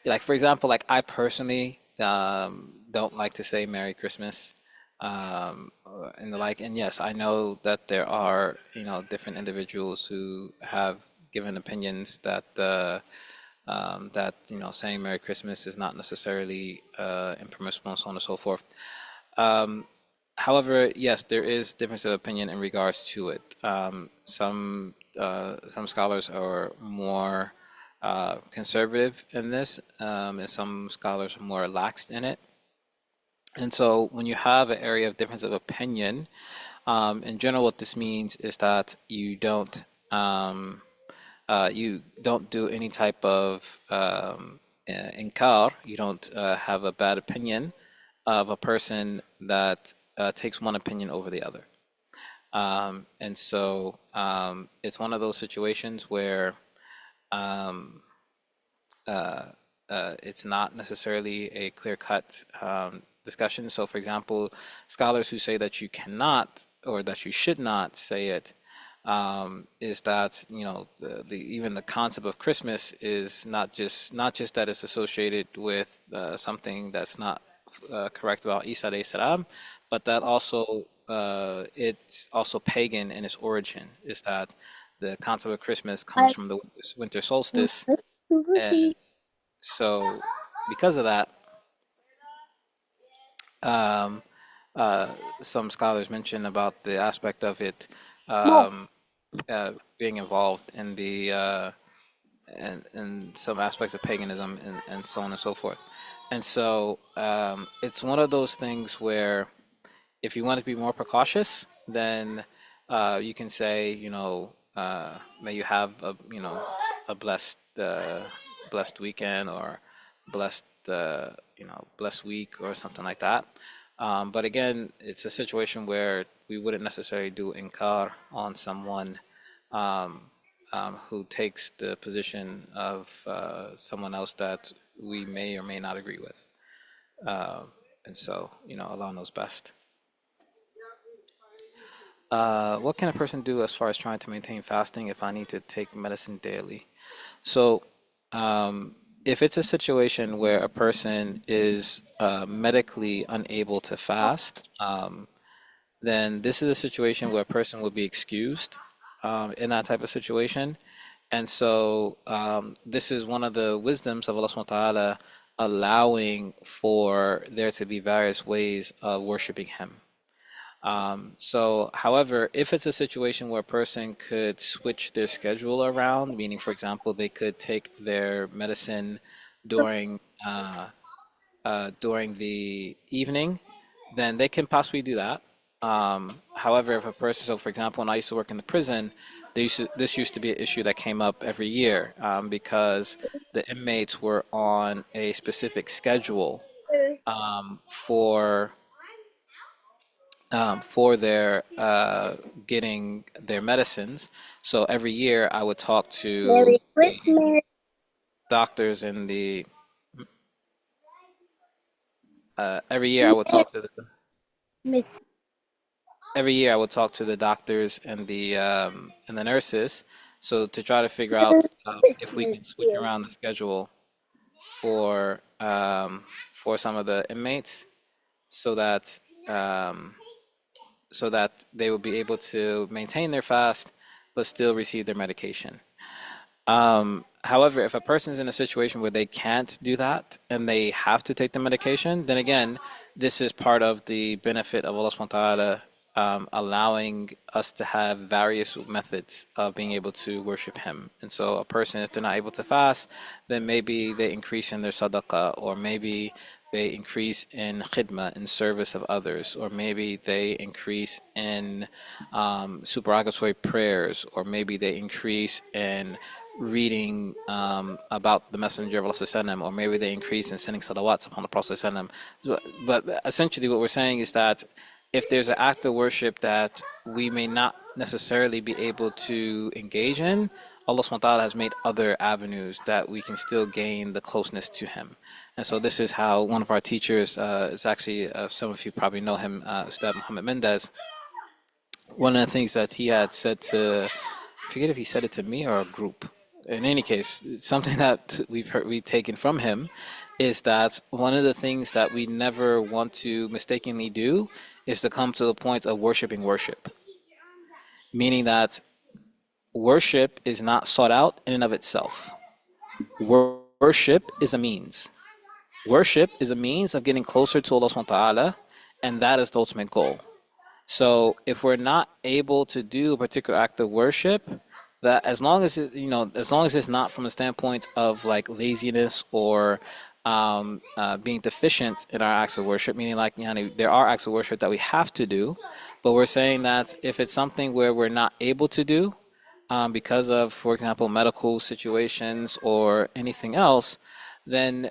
Like, for example, like, I personally don't like to say Merry Christmas and the like. And yes, I know that there are, different individuals who have given opinions that saying Merry Christmas is not necessarily impermissible and so on and so forth. However, yes, there is difference of opinion in regards to it. Some scholars are more conservative in this, and some scholars are more laxed in it. And so when you have an area of difference of opinion, in general, what this means is that you don't do any type of inkar. You don't have a bad opinion of a person that takes one opinion over the other. And so it's one of those situations where it's not necessarily a clear-cut discussion. So, for example, scholars who say that you cannot or that you should not say it is that even the concept of Christmas is not just that it's associated with something that's not correct about Isa alayhi salam, but that also it's also pagan in its origin. Is that the concept of Christmas comes from the winter solstice, and so because of that, um, uh, some scholars mention about the aspect of it um, being involved in the in some aspects of paganism and so on and so forth. And so it's one of those things where if you want to be more precautious, then you can say, may you have a blessed weekend or blessed blessed week or something like that. But again, it's a situation where we wouldn't necessarily do inkar on someone who takes the position of someone else that we may or may not agree with. And so, Allah knows best. What can a person do as far as trying to maintain fasting if I need to take medicine daily? So, if it's a situation where a person is medically unable to fast, then this is a situation where a person would be excused in that type of situation. And so, this is one of the wisdoms of Allah subhanahu wa ta'ala, allowing for there to be various ways of worshiping Him. So, however, if it's a situation where a person could switch their schedule around, meaning, for example, they could take their medicine during during the evening, then they can possibly do that. However, if a person, so for example, when I used to work in the prison, this used to be an issue that came up every year because the inmates were on a specific schedule for their getting their medicines. So every year I would talk to Merry Christmas, doctors in the every year I would talk to the Miss. every year I would talk to the doctors and the nurses, so to try to figure out if we Christmas, can switch dear. around the schedule for some of the inmates, so that um, so that they will be able to maintain their fast but still receive their medication. However, if a person is in a situation where they can't do that and they have to take the medication, then again, this is part of the benefit of Allah subhanahu wa ta'ala allowing us to have various methods of being able to worship Him. And so, a person, if they're not able to fast, then maybe they increase in their sadaqah, or maybe they increase in khidmah, in service of others, or maybe they increase in supererogatory prayers, or maybe they increase in reading about the Messenger of Allah, or maybe they increase in sending salawats upon the Prophet. But essentially, what we're saying is that if there's an act of worship that we may not necessarily be able to engage in, Allah subhanahu wa ta'ala has made other avenues that we can still gain the closeness to Him. And so this is how one of our teachers, is actually, some of you probably know him, Ustadh Muhammad Mendez. One of the things that he had said to, I forget if he said it to me or a group. In any case, something that we've taken from him is that one of the things that we never want to mistakenly do is to come to the point of worshiping worship, meaning that worship is not sought out in and of itself. Worship is a means. Worship is a means of getting closer to Allah subhanahu wa ta'ala, and that is the ultimate goal. So if we're not able to do a particular act of worship, that as long as as long as it's not from a standpoint of like laziness or being deficient in our acts of worship, meaning like there are acts of worship that we have to do, but we're saying that if it's something where we're not able to do because of, for example, medical situations or anything else, then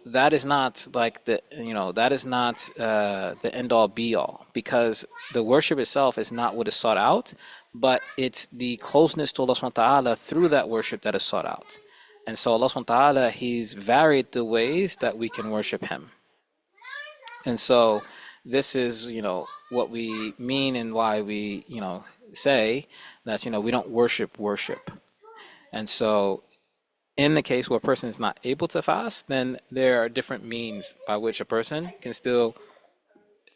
that is not like that is not the end all be all, because the worship itself is not what is sought out, but it's the closeness to Allah subhanahu wa ta'ala through that worship that is sought out. And so Allah subhanahu wa ta'ala, He's varied the ways that we can worship Him. And so this is what we mean and why we say that we don't worship. And so in the case where a person is not able to fast, then there are different means by which a person can still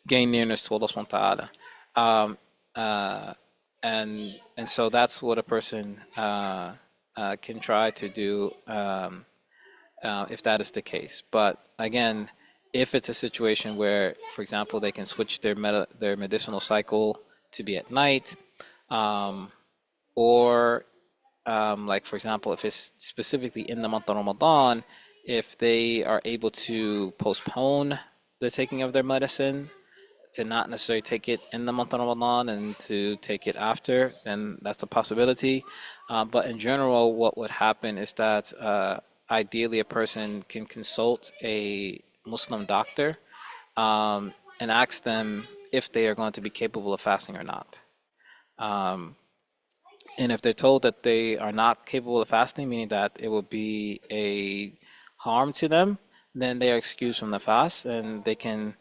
gain nearness to Allah subhanahu wa ta'ala. And so that's what a person can try to do if that is the case. But again, if it's a situation where, for example, they can switch their medicinal cycle to be at night, or like for example, if it's specifically in the month of Ramadan, if they are able to postpone the taking of their medicine to not necessarily take it in the month of Ramadan and to take it after, then that's a possibility. But in general, what would happen is that ideally a person can consult a Muslim doctor and ask them if they are going to be capable of fasting or not. And if they're told that they are not capable of fasting, meaning that it will be a harm to them, then they are excused from the fast and they can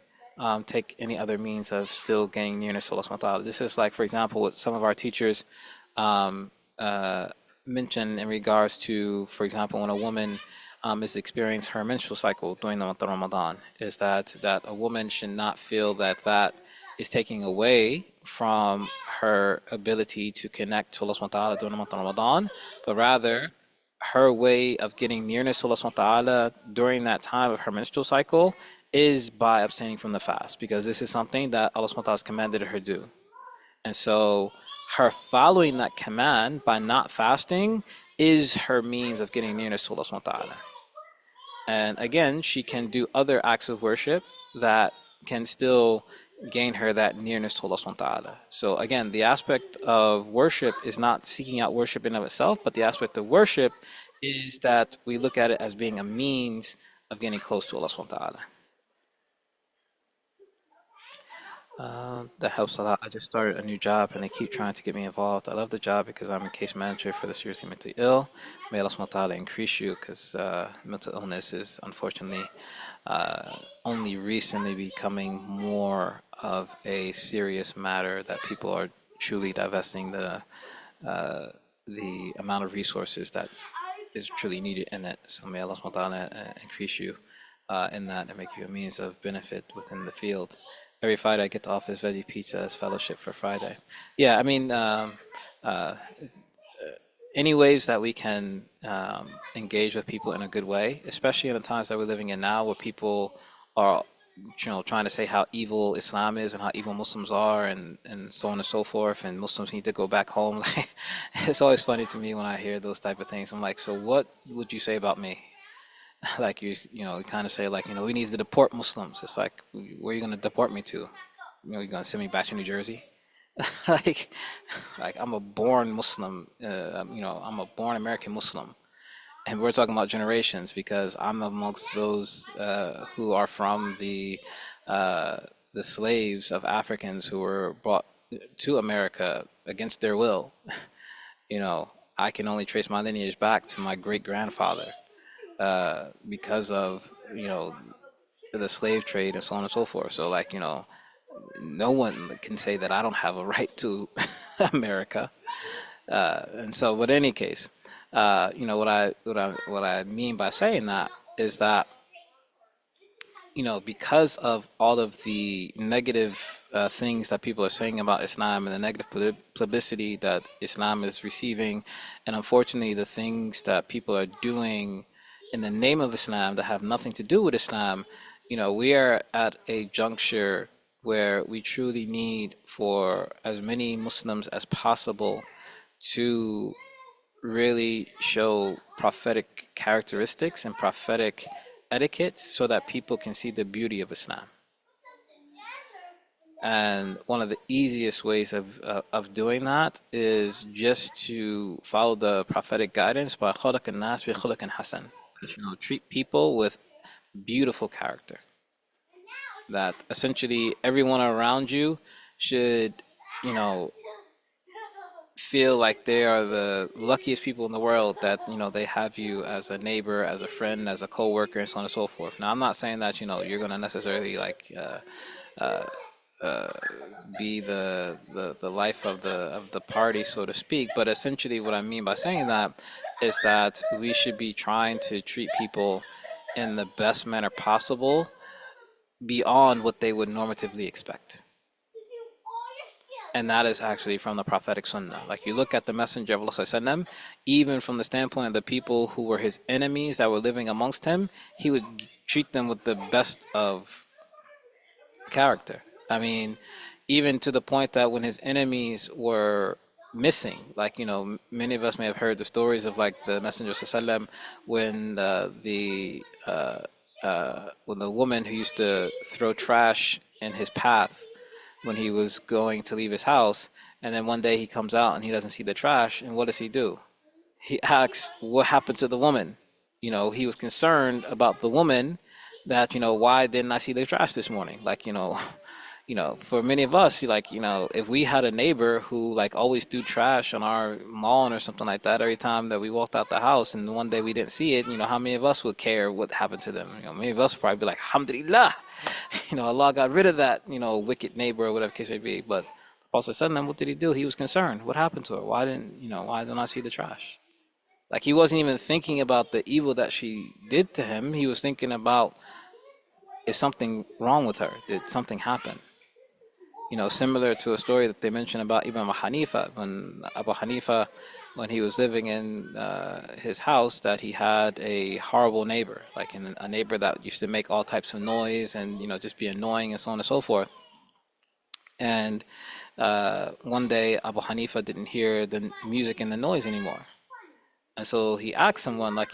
take any other means of still gaining nearness to Allah subhanahu wa ta'ala. This is like, for example, what some of our teachers mention in regards to, for example, when a woman is experiencing her menstrual cycle during the month of Ramadan, is that a woman should not feel that is taking away from her ability to connect to Allah subhanahu wa ta'ala during the month of Ramadan, but rather her way of getting nearness to Allah subhanahu wa ta'ala during that time of her menstrual cycle is by abstaining from the fast, because this is something that Allah subhanahu wa ta'ala has commanded her to do. And so her following that command by not fasting is her means of getting nearness to Allah subhanahu wa ta'ala. And again, she can do other acts of worship that can still gain her that nearness to Allah subhanahu wa ta'ala. So again, the aspect of worship is not seeking out worship in and of itself, but the aspect of worship is that we look at it as being a means of getting close to Allah subhanahu wa ta'ala. That helps a lot. I just started a new job and they keep trying to get me involved. I love the job because I'm a case manager for the seriously mentally ill. May Allah subhanahu wa ta'ala increase you because mental illness is unfortunately only recently becoming more of a serious matter that people are truly divesting the amount of resources that is truly needed in it. So may Allah subhanahu wa ta'ala increase you in that and make you a means of benefit within the field. Every Friday I get to offer veggie pizza as fellowship for Friday. Yeah, I mean, uh, any ways that we can engage with people in a good way, especially in the times that we're living in now, where people are, trying to say how evil Islam is and how evil Muslims are, and so on and so forth, and Muslims need to go back home. Like, it's always funny to me when I hear those type of things. I'm like, so what would you say about me? Like you kind of say like, we need to deport Muslims. It's like, where are you going to deport me to? You're going to send me back to New Jersey? like like I'm a born Muslim, I'm a born American Muslim, and we're talking about generations because I'm amongst those who are from the slaves of Africans who were brought to America against their will. You know, I can only trace my lineage back to my great grandfather because of the slave trade and so on and so forth. So like, no one can say that I don't have a right to America. And so, but in any case, what I mean by saying that is that, because of all of the negative things that people are saying about Islam and the negative publicity that Islam is receiving, and unfortunately the things that people are doing in the name of Islam that have nothing to do with Islam, we are at a juncture where we truly need for as many Muslims as possible to really show prophetic characteristics and prophetic etiquette so that people can see the beauty of Islam. And one of the easiest ways of doing that is just to follow the prophetic guidance by خلق الناس بخلق حسن. Treat people with beautiful character. That essentially everyone around you should, feel like they are the luckiest people in the world that they have you as a neighbor, as a friend, as a co-worker, and so on and so forth. Now I'm not saying that you're going to necessarily like be the life of the party, so to speak, but essentially what I mean by saying that is that we should be trying to treat people in the best manner possible beyond what they would normatively expect. And that is actually from the prophetic sunnah. Like, you look at the Messenger of Allah sallam, even from the standpoint of the people who were his enemies that were living amongst him, he would treat them with the best of character. I mean, even to the point that when his enemies were missing, like, many of us may have heard the stories of like the Messenger sallam when when the woman who used to throw trash in his path when he was going to leave his house, and then one day he comes out and he doesn't see the trash, and what does he do? He asks, what happened to the woman? He was concerned about the woman, that why didn't I see the trash this morning? Like, for many of us, like, if we had a neighbor who like always threw trash on our lawn or something like that every time that we walked out the house, and one day we didn't see it, how many of us would care what happened to them? Many of us would probably be like, alhamdulillah, Allah got rid of that, wicked neighbor or whatever case may be. But the Prophet ﷺ, what did he do? He was concerned. What happened to her? Why didn't I see the trash? Like, he wasn't even thinking about the evil that she did to him. He was thinking about, is something wrong with her? Did something happen? Similar to a story that they mention about Imam Abu Hanifa, when he was living in his house, that he had a horrible neighbor, like a neighbor that used to make all types of noise and just be annoying and so on and so forth. And one day Abu Hanifa didn't hear the music and the noise anymore, and so he asked someone, like,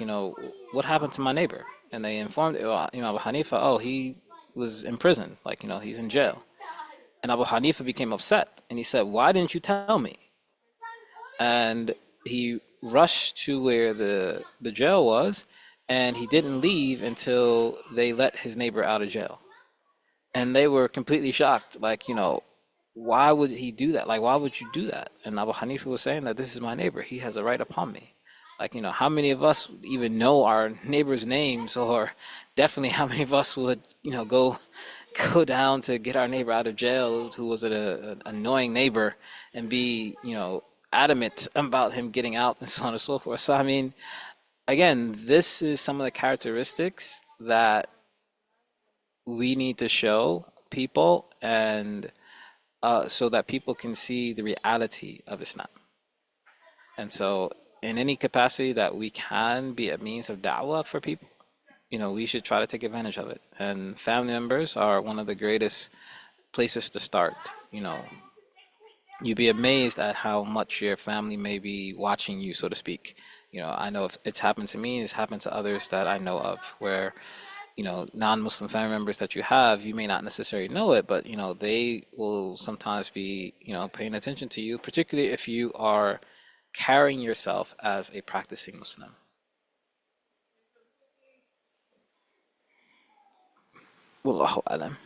what happened to my neighbor? And they informed Abu Hanifa, oh, he was in prison, like, he's in jail. And Abu Hanifa became upset, and he said, why didn't you tell me? And he rushed to where the jail was, and he didn't leave until they let his neighbor out of jail. And they were completely shocked. Like, why would he do that? Like, why would you do that? And Abu Hanifa was saying that this is my neighbor. He has a right upon me. Like, how many of us even know our neighbors' names, or definitely how many of us would, go down to get our neighbor out of jail who was an annoying neighbor and be, adamant about him getting out and so on and so forth. So, I mean, again, this is some of the characteristics that we need to show people, and so that people can see the reality of Islam. And so, in any capacity that we can be a means of da'wah for people, we should try to take advantage of it. And family members are one of the greatest places to start. You'd be amazed at how much your family may be watching you, so to speak. I know if it's happened to me, it's happened to others that I know of, where non-Muslim family members that you have, you may not necessarily know it, but they will sometimes be paying attention to you, particularly if you are carrying yourself as a practicing Muslim. Wallahu alam.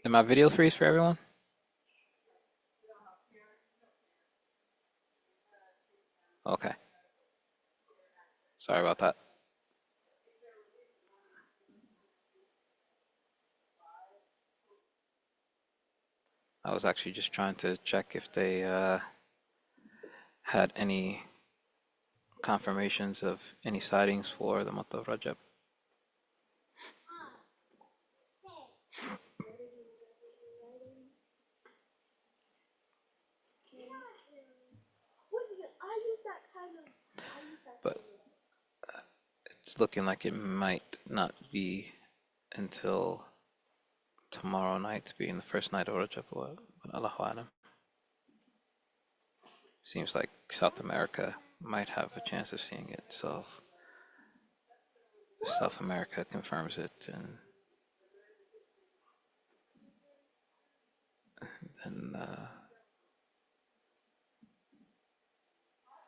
Did my video freeze for everyone? Okay. Sorry about that. I was actually just trying to check if they had any confirmations of any sightings for the month of Rajab. But it's looking like it might not be until tomorrow night, being the first night of Rajab. But Allahu Alam. Seems like South America might have a chance of seeing it. So if South America confirms it, and then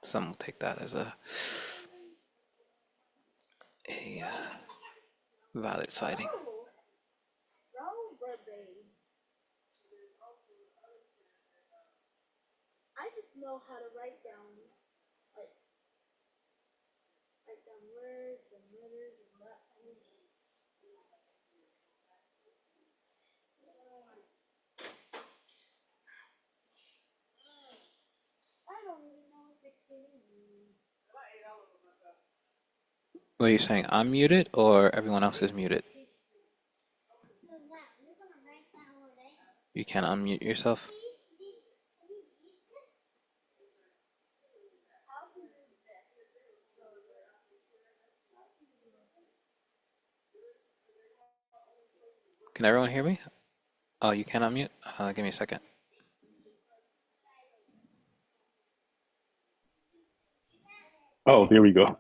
some will take that as a valid sighting. I just know how to write down words and letters and that. I don't even know what the key means. What are you saying? I'm muted, or everyone else is muted? You can unmute yourself. Can everyone hear me? Oh, you can unmute? Give me a second. Oh, there we go.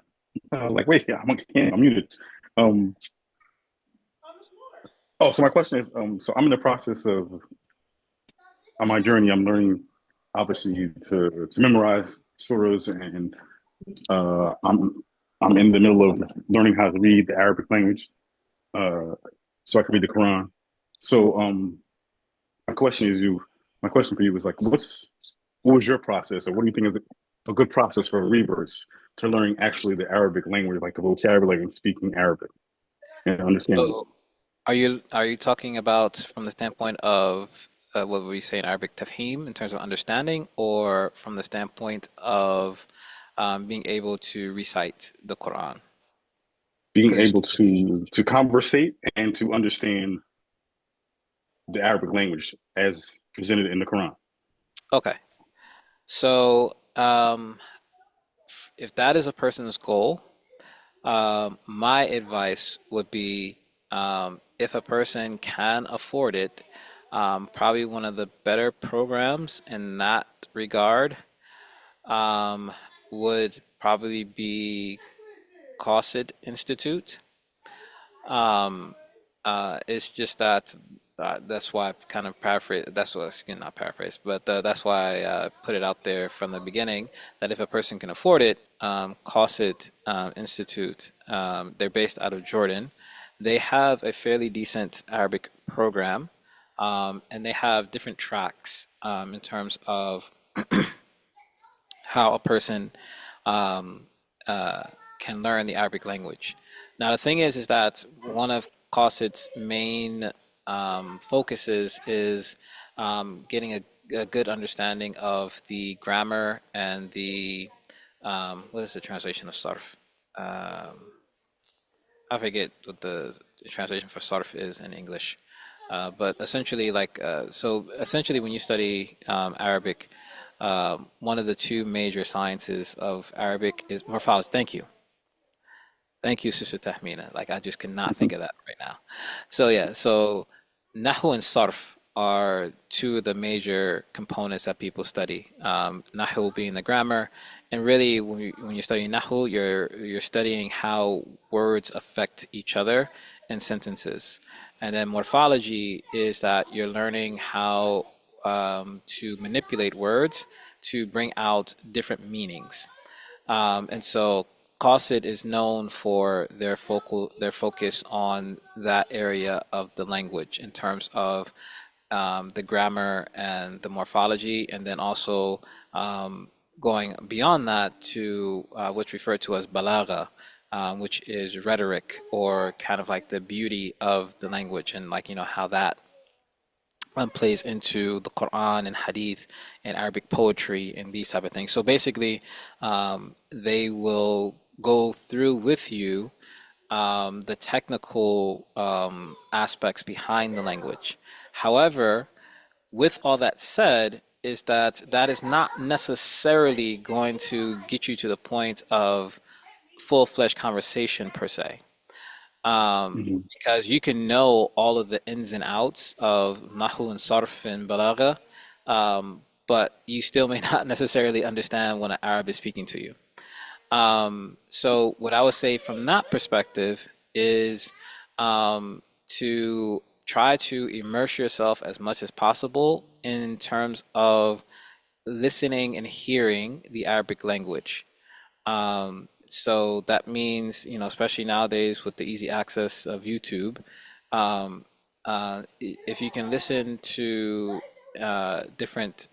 I was like, wait, yeah, I'm muted. So my question is, so I'm in the process of, on my journey, I'm learning, obviously, to memorize surahs, and I'm in the middle of learning how to read the Arabic language, so I can read the Quran. So my question is you. My question for you is like, what was your process, or what do you think is a good process for reverts to learning actually the Arabic language, like the vocabulary and speaking Arabic and understanding? So are you talking about from the standpoint of what would we say in Arabic, tafhim, in terms of understanding, or from the standpoint of being able to recite the Quran? Being Because it's able to conversate and to understand the Arabic language as presented in the Quran. okay. So if that is a person's goal, my advice would be if a person can afford it, probably one of the better programs in that regard um, would probably be Cosset Institute. It's just that that's why I kind of paraphrase. That's what, excuse me, not paraphrase, but that's why I put it out there from the beginning that if a person can afford it, Cosset Institute, they're based out of Jordan. They have a fairly decent Arabic program, and they have different tracks in terms of how a person um, uh, can learn the Arabic language. Now, the thing is that one of Cosset's main focuses is getting a good understanding of the grammar and the what is the translation of sarf? Um, I forget what the translation for sarf is in English. But essentially, so essentially, when you study Arabic, one of the two major sciences of Arabic is morphology. Thank you. Thank you, Sister Tahmina. Like, I just cannot think of that right now. So, yeah, so Nahu and Sarf are two of the major components that people study. Nahu being the grammar, and really, when you study Nahu, you're studying how words affect each other in sentences. And then morphology is that you're learning how to manipulate words to bring out different meanings. And so Qasid is known for their focus on that area of the language in terms of the grammar and the morphology, and then also going beyond that to what's referred to as balagha, which is rhetoric or kind of like the beauty of the language and like how that plays into the Quran and Hadith and Arabic poetry and these type of things. So basically, they will go through with you the technical aspects behind the language. However, with all that said, is that is not necessarily going to get you to the point of full-fledged conversation per se, Mhm. because you can know all of the ins and outs of Nahu and Sarf and Balagha, but you still may not necessarily understand when an Arab is speaking to you. So what I would say from that perspective is to try to immerse yourself as much as possible in terms of listening and hearing the Arabic language. So that means, especially nowadays with the easy access of YouTube, if you can listen to different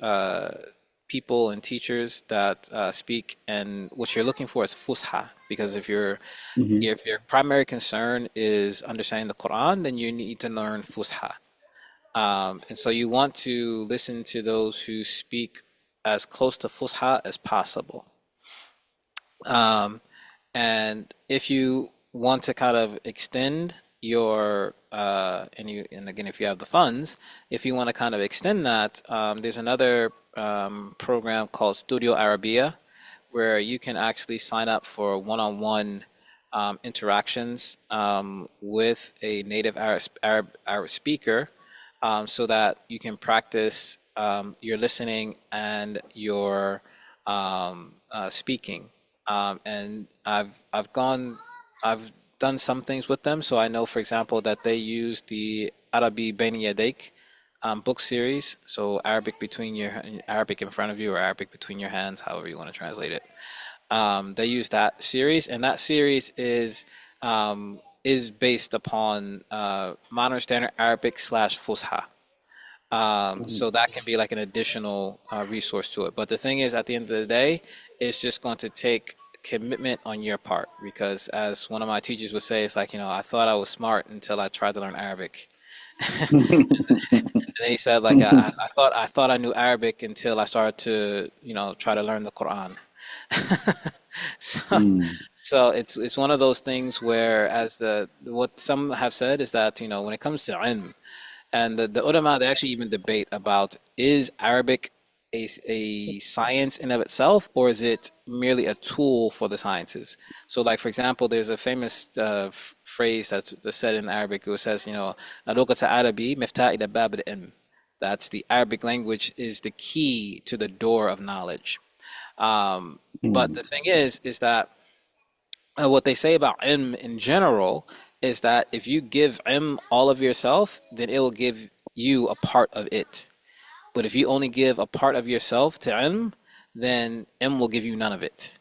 people and teachers that speak, and what you're looking for is fusha, because Mhm. if your primary concern is understanding the Quran, then you need to learn fusha. And so you want to listen to those who speak as close to fusha as possible. Um, and if you want to kind of extend your and again, if you have the funds, if you want to kind of extend that, there's another program called Studio Arabia, where you can actually sign up for one-on-one interactions with a native Arab speaker, so that you can practice your listening and your speaking. And I've done some things with them. So I know, for example, that they use the Arabi Bain Yadayk book series. So Arabic in front of you, or Arabic between your hands, however you want to translate it. They use that series, and that series is based upon modern standard Arabic slash Fusha. So that can be like an additional resource to it. But the thing is, at the end of the day, it's just going to take commitment on your part because, as one of my teachers would say, it's like, I thought I was smart until I tried to learn Arabic. And he said, like, I thought I knew Arabic until I started to, try to learn the Qur'an. So, Mm. so it's one of those things where, as the what some have said is that, when it comes to ilm, and the ulama, they actually even debate about, is Arabic a science in of itself, or is it merely a tool for the sciences? So, like, for example, there's a famous phrase that's said in Arabic. It says, "Al-lughatu Arabi miftah ila bab al-ilm." That's the Arabic language is the key to the door of knowledge. But Mm. the thing is that what they say about ilm in general is that if you give ilm all of yourself, then it will give you a part of it. But if you only give a part of yourself to ilm, then ilm will give you none of it.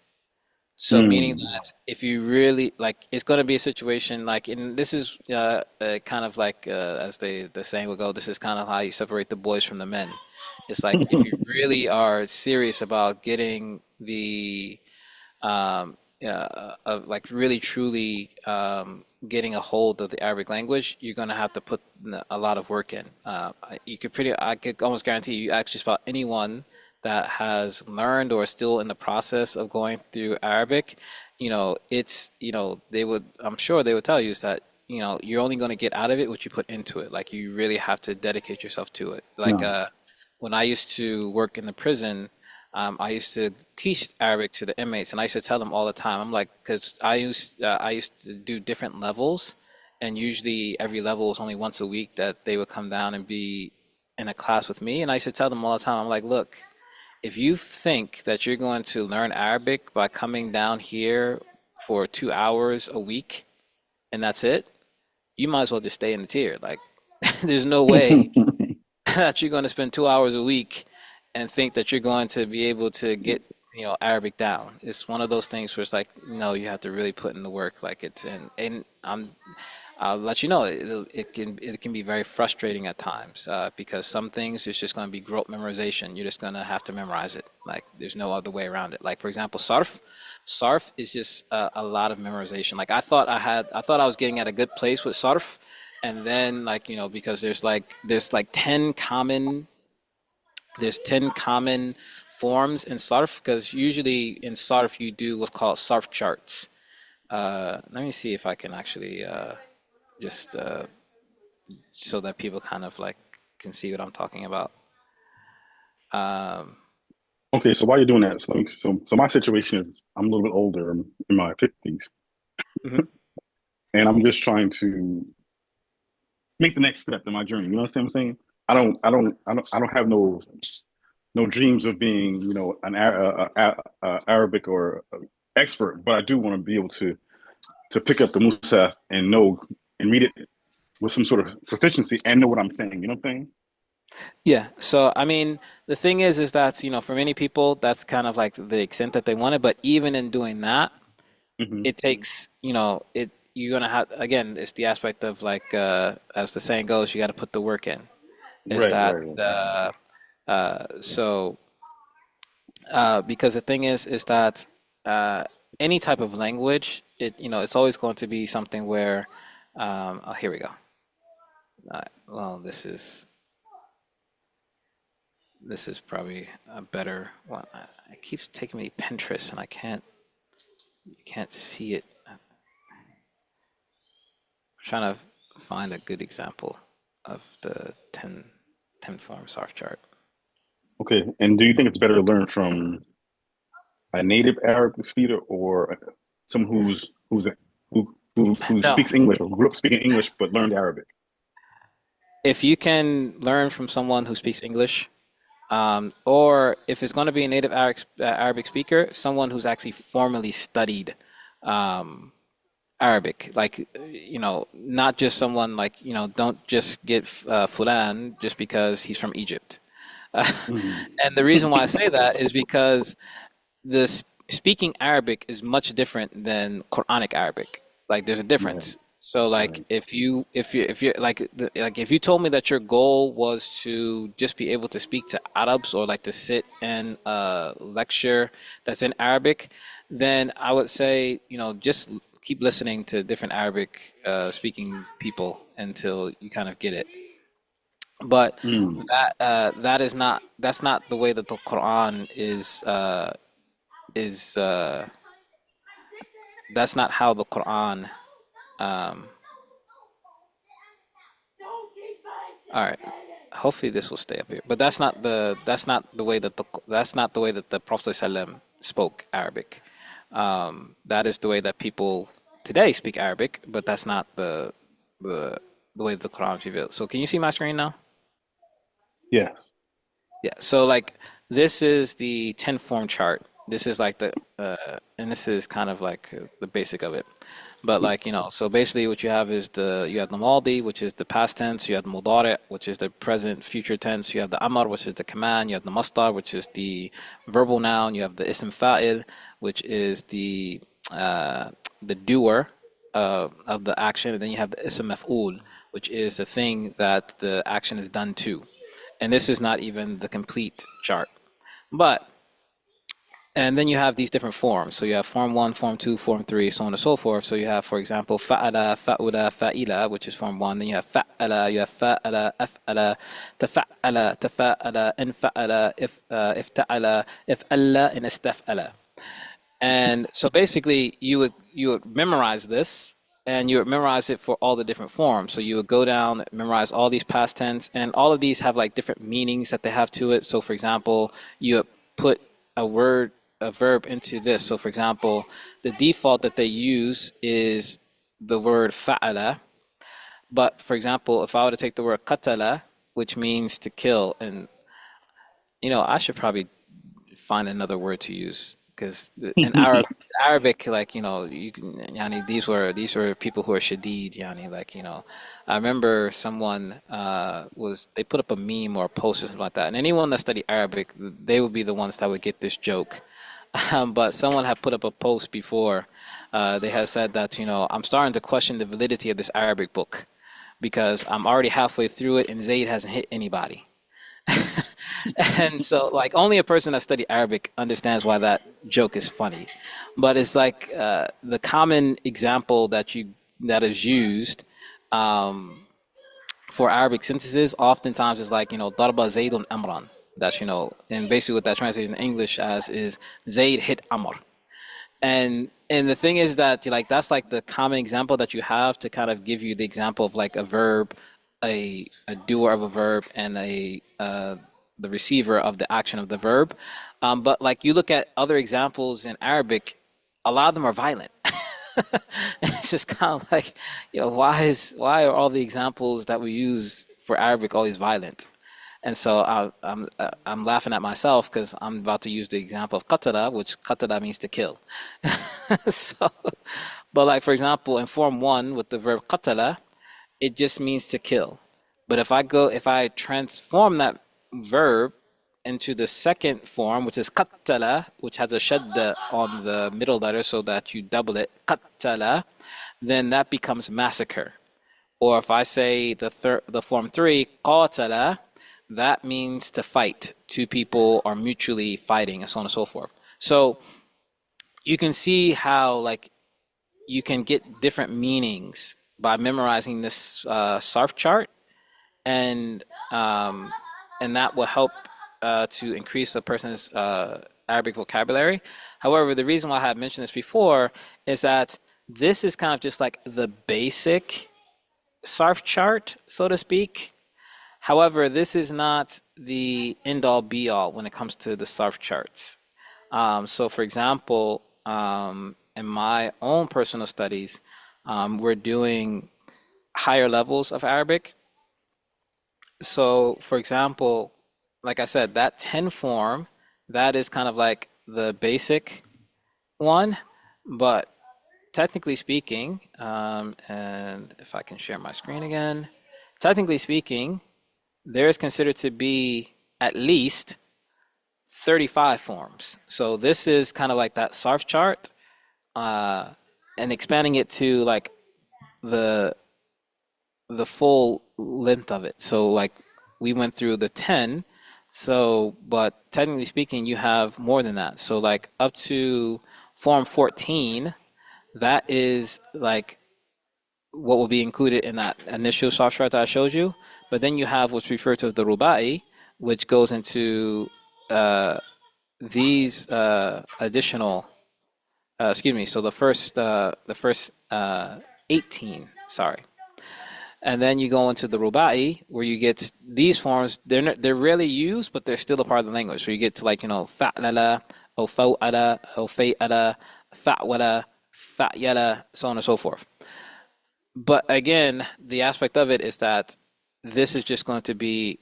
So meaning Mm. that if you really like, it's going to be a situation like, and this is kind of like as the saying will go, this is kind of how you separate the boys from the men. It's like if you really are serious about getting the of like really truly getting a hold of the Arabic language, you're going to have to put a lot of work in. I could almost guarantee you ask just about anyone that has learned or is still in the process of going through Arabic, I'm sure they would tell you is that, you're only going to get out of it what you put into it. Like you really have to dedicate yourself to it. Like No. when I used to work in the prison, I used to teach Arabic to the inmates, and I used to tell them all the time. I'm like, because I used to do different levels, and usually every level was only once a week that they would come down and be in a class with me. And I used to tell them all the time, I'm like, look, if you think that you're going to learn Arabic by coming down here for 2 hours a week and that's it, you might as well just stay in the tier. Like, there's no way that you're going to spend 2 hours a week and think that you're going to be able to get Arabic down. It's one of those things where it's like, no, you have to really put in the work. Like it's and I'll let you know it can be very frustrating at times because some things it's just going to be rote memorization. You're just going to have to memorize it. Like there's no other way around it. Like for example, sarf is just a lot of memorization. Like I thought I was getting at a good place with sarf, and then like because there's like 10 common forms in sarf, because usually in sarf you do what's called sarf charts. Let me see if I can actually just so that people kind of like can see what I'm talking about. Um, Okay, so while you're doing that, so my situation is I'm a little bit older, I'm in my 50s, mhm. and I'm just trying to make the next step in my journey. You know what I'm saying? I don't have no dreams of being, an Arabic or expert, but I do want to be able to pick up the Musaf and know and read it with some sort of proficiency and know what I'm saying. You know what I'm saying? Yeah. So I mean, the thing is that for many people that's kind of like the extent that they want it. But even in doing that, Hmm. it takes it. You're gonna have, again, it's the aspect of like as the saying goes, you got to put the work in. Is Right, that right, right. so? Because the thing is that uh, any type of language, it's always going to be something where, oh, here we go. Well, this is probably a better one. It keeps taking me to Pinterest, and you can't see it. I'm trying to find a good example of the 10 form soft chart. Okay. And do you think it's better to learn from a native Arabic speaker or someone who No, speaks English or grew up speaking English but learned Arabic? if you can learn from someone who speaks English, or if it's going to be a native Arabic speaker, someone who's actually formally studied um, Arabic, like not just someone like don't just get Fulan just because he's from Egypt. Mhm. And the reason why I say that is because the speaking Arabic is much different than Quranic Arabic. Like there's a Right. difference. So like Right. if you told me that your goal was to just be able to speak to Arabs or like to sit and lecture that's in Arabic, then I would say, just keep listening to different Arabic speaking people until you kind of get it. But Mm. that's not the way that the Quran is that's not how the Quran um all right. Hopefully this will stay up here. But that's not the way that the Prophet ﷺ spoke Arabic. That is the way that people today speak Arabic, but that's not the the way the Quran is revealed. So can you see my screen now? Yes. Yeah. So like this is the 10 form chart. This is like and this is kind of like the basic of it. But like, so basically what you have is you have the Maldi, which is the past tense, you have the Mudari, which is the present future tense, you have the Amar, which is the command, you have the Masdar, which is the verbal noun, you have the Ism Fa'il, which is the doer of the action, and then you have the Ism Maf'ul, which is the thing that the action is done to. And this is not even the complete chart. But and then you have these different forms. So you have form one, form two, form three, so on and so forth. So you have, for example, fa'ala, fa'ula, fa'ila, which is form one. Then you have fa'ala, you have fa'ala, af'ala, tafa'ala, tafa'ala, infa'ala, ifta'ala, if'alla, and istaf'ala. And so basically, you would memorize this, and you would memorize it for all the different forms. So you would go down, memorize all these past tense, and all of these have like different meanings that they have to it. So for example, you would put a verb into this. So for example, the default that they use is the word fa'ala. But for example, if I were to take the word qatala, which means to kill, and I should probably find another word to use because in Arabic, like you can, yani these were people who are shadid, yani like I remember someone they put up a meme or a post or something like that, and anyone that studied Arabic, they would be the ones that would get this joke. But someone had put up a post before. They had said that I'm starting to question the validity of this Arabic book because I'm already halfway through it and Zayd hasn't hit anybody. And so like only a person that studied Arabic understands why that joke is funny. But it's like the common example that is used for Arabic sentences oftentimes is like darba Zaydun Amran. That's and basically what that translates in English as is Zayd hit Amr. And the thing is that like that's like the common example that you have to kind of give you the example of like a verb, a doer of a verb, and the receiver of the action of the verb. But like you look at other examples in Arabic, a lot of them are violent. It's just kind of like, why are all the examples that we use for Arabic always violent? And so I'm laughing at myself because I'm about to use the example of qatala, which qatala means to kill. So, but like for example, in form one with the verb qatala, it just means to kill. But if I transform that verb into the second form, which is qattala, which has a shadda on the middle letter so that you double it, qattala, then that becomes massacre. Or if I say the form three, qatala, that means to fight. Two people are mutually fighting, and so on and so forth. So you can see how like you can get different meanings by memorizing this sarf chart, and that will help to increase a person's Arabic vocabulary. However, the reason why I had mentioned this before is that this is kind of just like the basic sarf chart, so to speak. However, this is not the end-all be-all when it comes to the sarf charts. So, for example, in my own personal studies, we're doing higher levels of Arabic. So, for example, like I said, that 10 form, that is kind of like the basic one. But technically speaking, and if I can share my screen again, technically speaking, there is considered to be at least 35 forms. So this is kind of like that SARF chart, and expanding it to like the full length of it. So like we went through the 10, so but technically speaking, you have more than that. So like up to form 14, that is like what will be included in that initial soft chart that I showed you. But then you have what's referred to as the rubai, which goes into uh, these additional. Excuse me. So the first 18. Sorry. And then you go into the rubai, where you get these forms. They're rarely used, but they're still a part of the language. So you get to like fa'lala, o faw'ala, o fay'ala, fa'wala, fa'yala, so on and so forth. But again, the aspect of it is that this is just going to be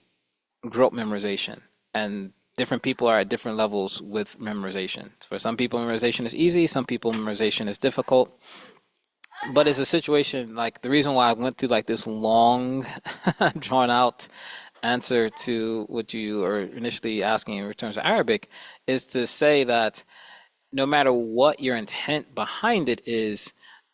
rote memorization, and different people are at different levels with memorization. For some people, memorization is easy. Some people, memorization is difficult. But it's a situation like the reason why I went through like this long, drawn out answer to what you are initially asking in terms of Arabic is to say that no matter what your intent behind it is,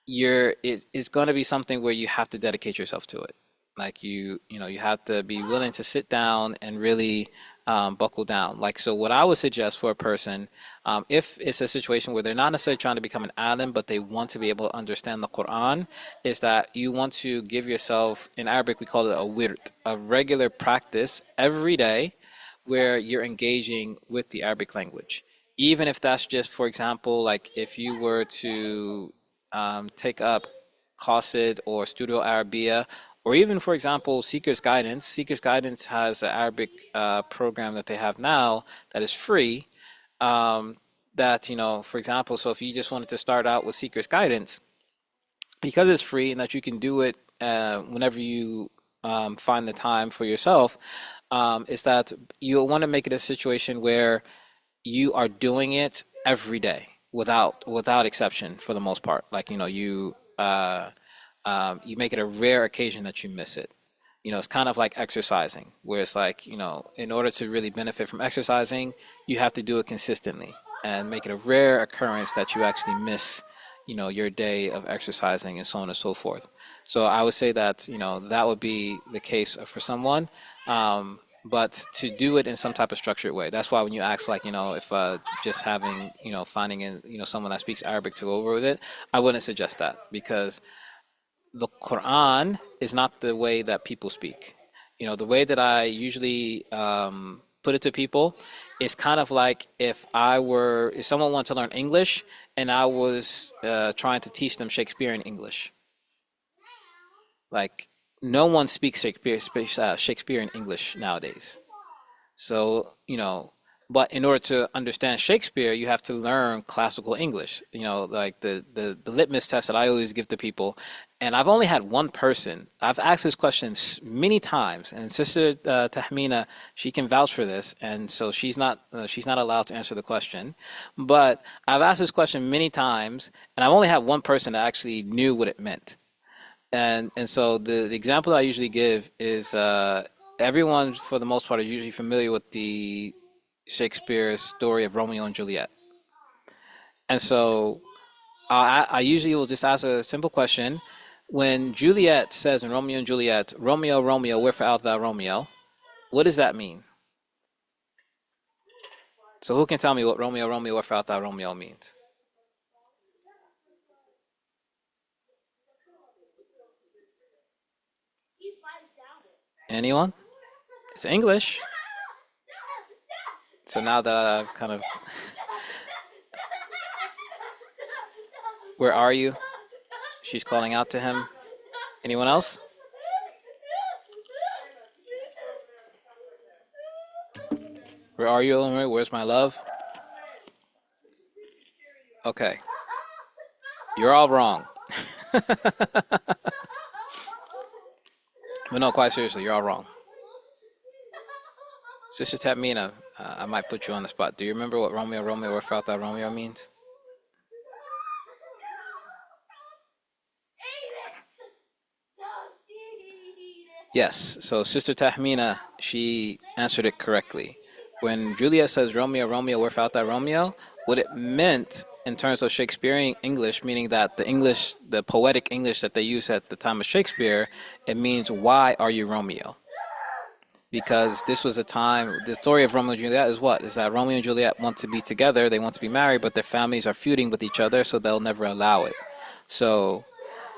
it's going to be something where you have to dedicate yourself to it. Like you have to be willing to sit down and really buckle down. Like, so what I would suggest for a person, if it's a situation where they're not necessarily trying to become an alim, but they want to be able to understand the Quran, is that you want to give yourself, in Arabic we call it a wirt, a regular practice every day where you're engaging with the Arabic language. Even if that's just, for example, like if you were to take up Qasid or Studio Arabia, or even, for example, Seeker's Guidance. Seeker's Guidance has an Arabic program that they have now that is free. That, for example, so if you just wanted to start out with Seeker's Guidance, because it's free and that you can do it whenever you find the time for yourself, is that you want to make it a situation where you are doing it every day without exception for the most part. Like, you make it a rare occasion that you miss it. It's kind of like exercising, where it's like, in order to really benefit from exercising, you have to do it consistently and make it a rare occurrence that you actually miss, your day of exercising and so on and so forth. So I would say that, that would be the case for someone. But to do it in some type of structured way. That's why when you ask, like, if just having, finding someone that speaks Arabic to go over with it, I wouldn't suggest that, because the Quran is not the way that people speak. The way that I usually put it to people is kind of like if someone wanted to learn English and I was trying to teach them Shakespearean English. Like, no one speaks Shakespearean English nowadays. So, but in order to understand Shakespeare, you have to learn classical English. Like the litmus test that I always give to people. And I've only had one person. I've asked this question many times, and Sister Tahmina, she can vouch for this, and so she's not allowed to answer the question. But I've asked this question many times, and I've only had one person that actually knew what it meant. And so the example I usually give is everyone, for the most part, is usually familiar with the Shakespeare's story of Romeo and Juliet. And so I usually will just ask a simple question. When Juliet says in Romeo and Juliet, "Romeo, Romeo, wherefore art thou Romeo?" What does that mean? So who can tell me what Romeo, Romeo, wherefore art thou Romeo means? Anyone? It's English. So now that I've kind of... Where are you? She's calling out to him. Anyone else? Where are you, Omar? Where's my love? Okay. You're all wrong. But no, quite seriously, you're all wrong. Sister Tatmina, I might put you on the spot. Do you remember what Romeo, Romeo, wherefore art thou Romeo means? Yes, so Sister Tahmina, she answered it correctly. When Juliet says Romeo, Romeo, wherefore art thou Romeo, what it meant in terms of Shakespearean English, meaning that the English, the poetic English that they use at the time of Shakespeare, it means, why are you Romeo? Because this was a time, the story of Romeo and Juliet is what? Is that Romeo and Juliet want to be together, they want to be married, but their families are feuding with each other, so they'll never allow it. So,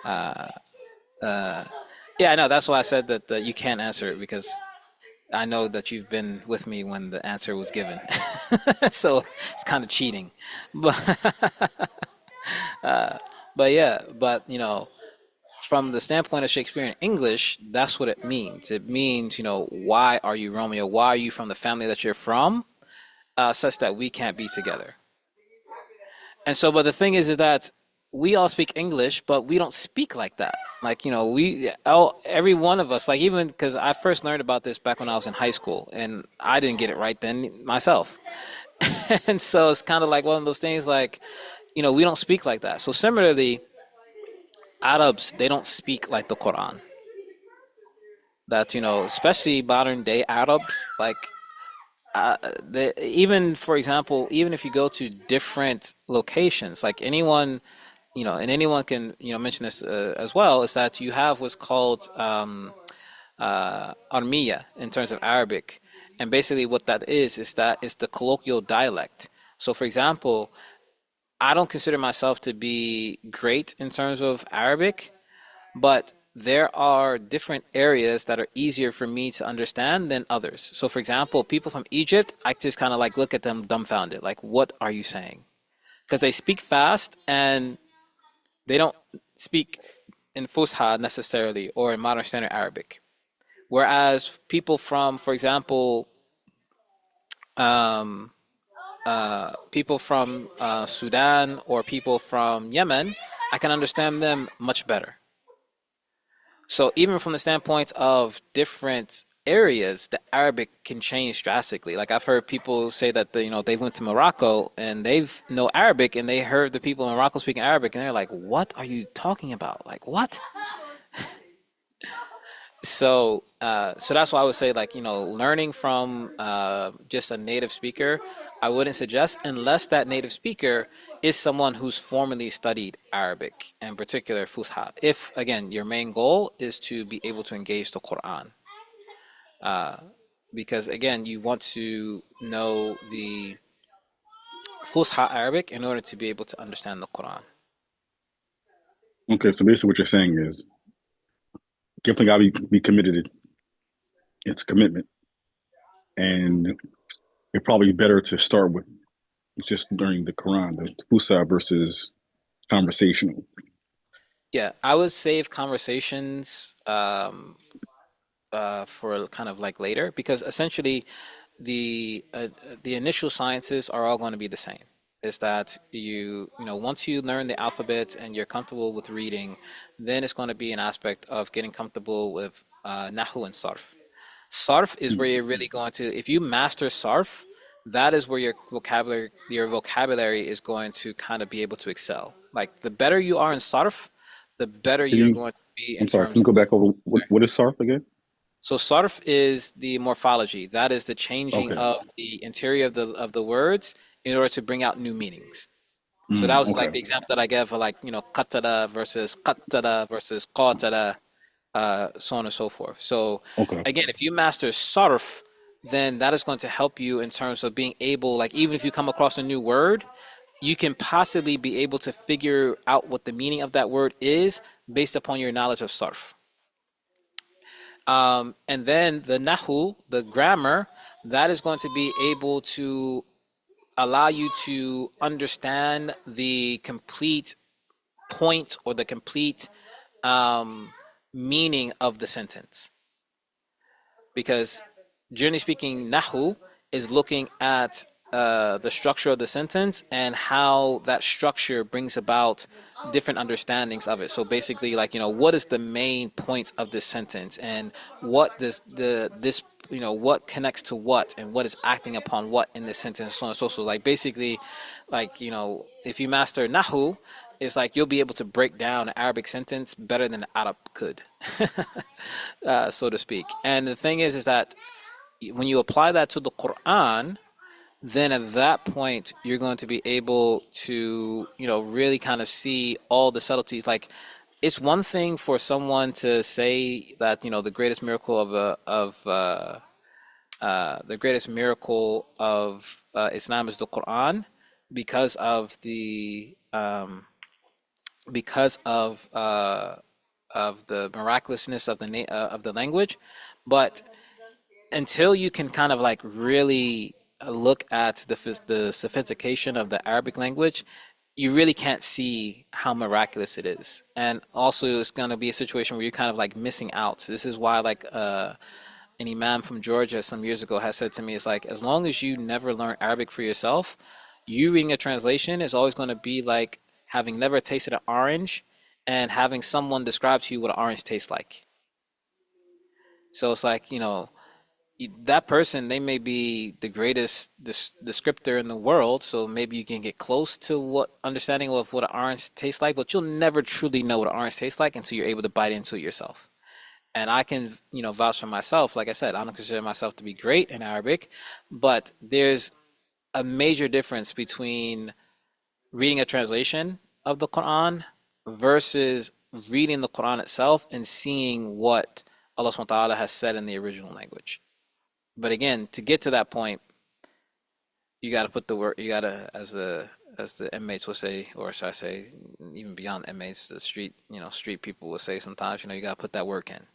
yeah, I know, that's why I said that you can't answer it, because I know that you've been with me when the answer was given. So it's kind of cheating. But, but yeah, but from the standpoint of Shakespearean English, that's what it means. It means, why are you Romeo? Why are you from the family that you're from, such that we can't be together? And so, but the thing is that we all speak English, but we don't speak like that. Like, every one of us, like, even because I first learned about this back when I was in high school, and I didn't get it right then myself. And so it's kind of like one of those things, like, we don't speak like that. So similarly, Arabs, they don't speak like the Quran. That, especially modern day Arabs, like, even, for example, even if you go to different locations, like anyone, and anyone can, mention this as well, is that you have what's called Armiya in terms of Arabic. And basically what that is that it's the colloquial dialect. So for example, I don't consider myself to be great in terms of Arabic, but there are different areas that are easier for me to understand than others. So for example, people from Egypt, I just kind of like look at them dumbfounded, like, what are you saying? Because they speak fast and they don't speak in Fusha necessarily or in modern standard Arabic. Whereas people from, for example, people from Sudan or people from Yemen, I can understand them much better. So even from the standpoint of different areas, the Arabic can change drastically. Like I've heard people say that they went to Morocco and they've know Arabic and they heard the people in Morocco speaking Arabic and they're like, "What are you talking about? Like what?" So that's why I would say, like, learning from just a native speaker, I wouldn't suggest unless that native speaker is someone who's formally studied Arabic, in particular Fusha. If, again, your main goal is to be able to engage the Quran. Because, again, you want to know the Fusha Arabic in order to be able to understand the Quran. Okay, so basically what you're saying is definitely got to be committed. It's commitment, and it's probably better to start with just learning the Quran, the Fusa versus conversational. Yeah, I would save conversations for kind of like later, because essentially the initial sciences are all going to be the same. Is that once you learn the alphabet and you're comfortable with reading, then it's going to be an aspect of getting comfortable with Nahu and Sarf. Sarf is where you're really going to, if you master Sarf, that is where your vocabulary is going to kind of be able to excel. Like the better you are in Sarf, the better Can you're you? going to be in I'm sorry. Can terms you of. go back over what is SARF again? So sarf is the morphology. That is the changing Okay. of the interior of the words in order to bring out new meanings. So that was like Okay. the example that I gave for, like, qatada versus qatada versus qatada, so on and so forth. So Okay. again, if you master sarf, then that is going to help you in terms of being able, like, even if you come across a new word, you can possibly be able to figure out what the meaning of that word is based upon your knowledge of sarf. And then the nahu, the grammar, that is going to be able to allow you to understand the complete point or the complete meaning of the sentence. Because generally speaking, nahu is looking at the structure of the sentence and how that structure brings about different understandings of it. So basically, like, what is the main point of this sentence, and what does what connects to what, and what is acting upon what in this sentence, so on and so forth. Like basically, like, if you master nahu, it's like you'll be able to break down an Arabic sentence better than an Arab could, so to speak. And the thing is that when you apply that to the Quran, then at that point you're going to be able to, really kind of see all the subtleties. Like, it's one thing for someone to say that, the greatest miracle the greatest miracle of Islam is the Quran, because of the because of the miraculousness of of the language. But until you can kind of like really look at the sophistication of the Arabic language, you really can't see how miraculous it is. And also, it's going to be a situation where you're kind of like missing out. So this is why, like, an imam from Georgia some years ago has said to me, it's like, as long as you never learn Arabic for yourself, you reading a translation is always going to be like having never tasted an orange and having someone describe to you what an orange tastes like. So it's like, that person, they may be the greatest descriptor in the world, so maybe you can get close to what understanding of what an orange tastes like, but you'll never truly know what an orange tastes like until you're able to bite into it yourself. And I can, vouch for myself. Like I said, I don't consider myself to be great in Arabic, but there's a major difference between reading a translation of the Quran versus reading the Quran itself and seeing what Allah subhanahu wa ta'ala has said in the original language. But again, to get to that point, you got to put the work. You got to, as the inmates will say, or should I say, even beyond inmates, the street, street people will say sometimes, you got to put that work in.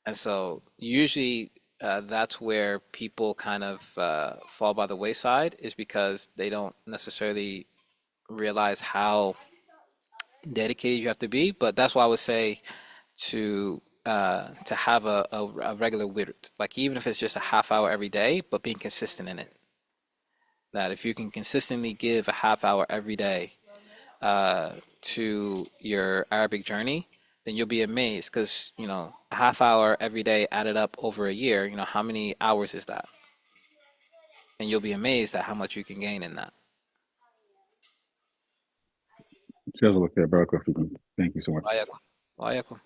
And so usually that's where people kind of fall by the wayside, is because they don't necessarily realize how dedicated you have to be. But that's why I would say to have a regular witr, like even if it's just a half hour every day, but being consistent in it. That if you can consistently give a half hour every day to your Arabic journey, then you'll be amazed, because a half hour every day added up over a year, how many hours is that? And you'll be amazed at how much you can gain in that. Thank you so much. Wa'alaikum. Wa'alaikum.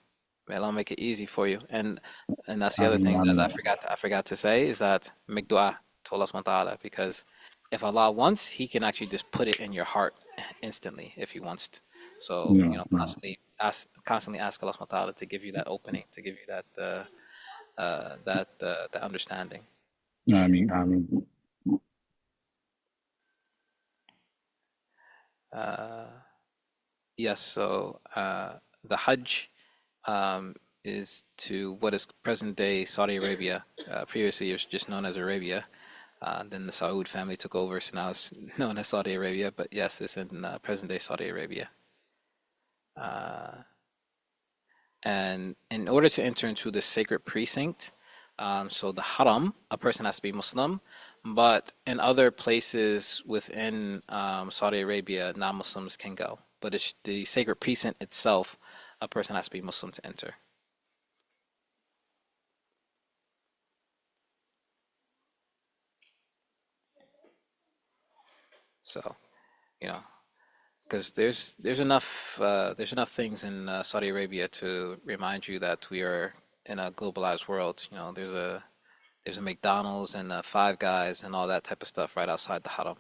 May Allah make it easy for you. And that's the I other mean, thing I that mean, I forgot to say, is that make dua to Allah subhanahu wa ta'ala, because if Allah wants, He can actually just put it in your heart instantly if He wants to. So, no, no. constantly ask Allah subhanahu wa ta'ala to give you that opening, to give you that understanding. No, I mean, Yes, so the Hajj is to what is present day Saudi Arabia. Previously, it was just known as Arabia. Then the Saud family took over, so now it's known as Saudi Arabia. But yes, it's in present day Saudi Arabia. And in order to enter into the sacred precinct, so the Haram, a person has to be Muslim. But in other places within Saudi Arabia, non-Muslims can go. But it's the sacred precinct itself, a person has to be Muslim to enter. So, you know, because there's enough things in Saudi Arabia to remind you that we are in a globalized world. There's a McDonald's and Five Guys and all that type of stuff right outside the Haram.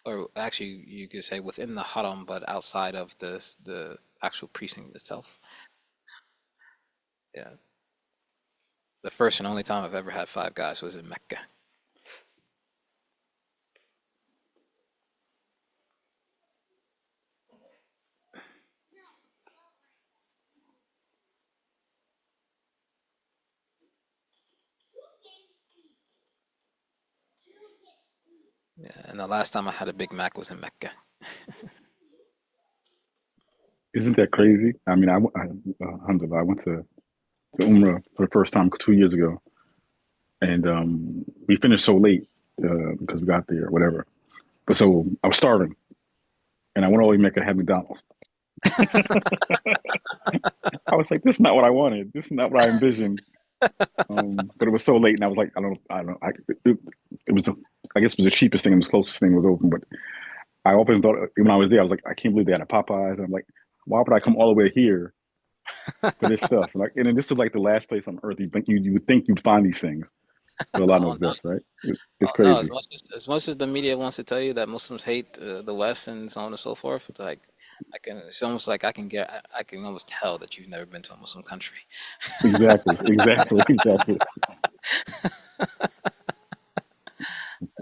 Or actually, you could say within the Haram, but outside of the actual precinct itself. Yeah. The first and only time I've ever had Five Guys was in Mecca. Yeah, and the last time I had a Big Mac was in Mecca. isn't that crazy? I mean, alhamdulillah, I went to Umrah for the first time 2 years ago, and we finished so late because we got there, or whatever. But so I was starving, and I went all the way to Mecca to have McDonald's. I was like, this is not what I wanted. This is not what I envisioned. But it was so late, and I was like, I don't know. It was, I guess, it was the cheapest thing and the closest thing was open. But I often thought, when I was there, I was like, I can't believe they had a Popeyes. And I'm like, why would I come all the way here for this stuff? Like, and then this is like the last place on earth you would think you'd find these things. So Allah Oh knows no, best, right? It's oh no. As crazy. much as the media wants to tell you that Muslims hate the West and so on and so forth, it's like I can. It's almost like I can almost tell that you've never been to a Muslim country. Exactly, exactly, exactly.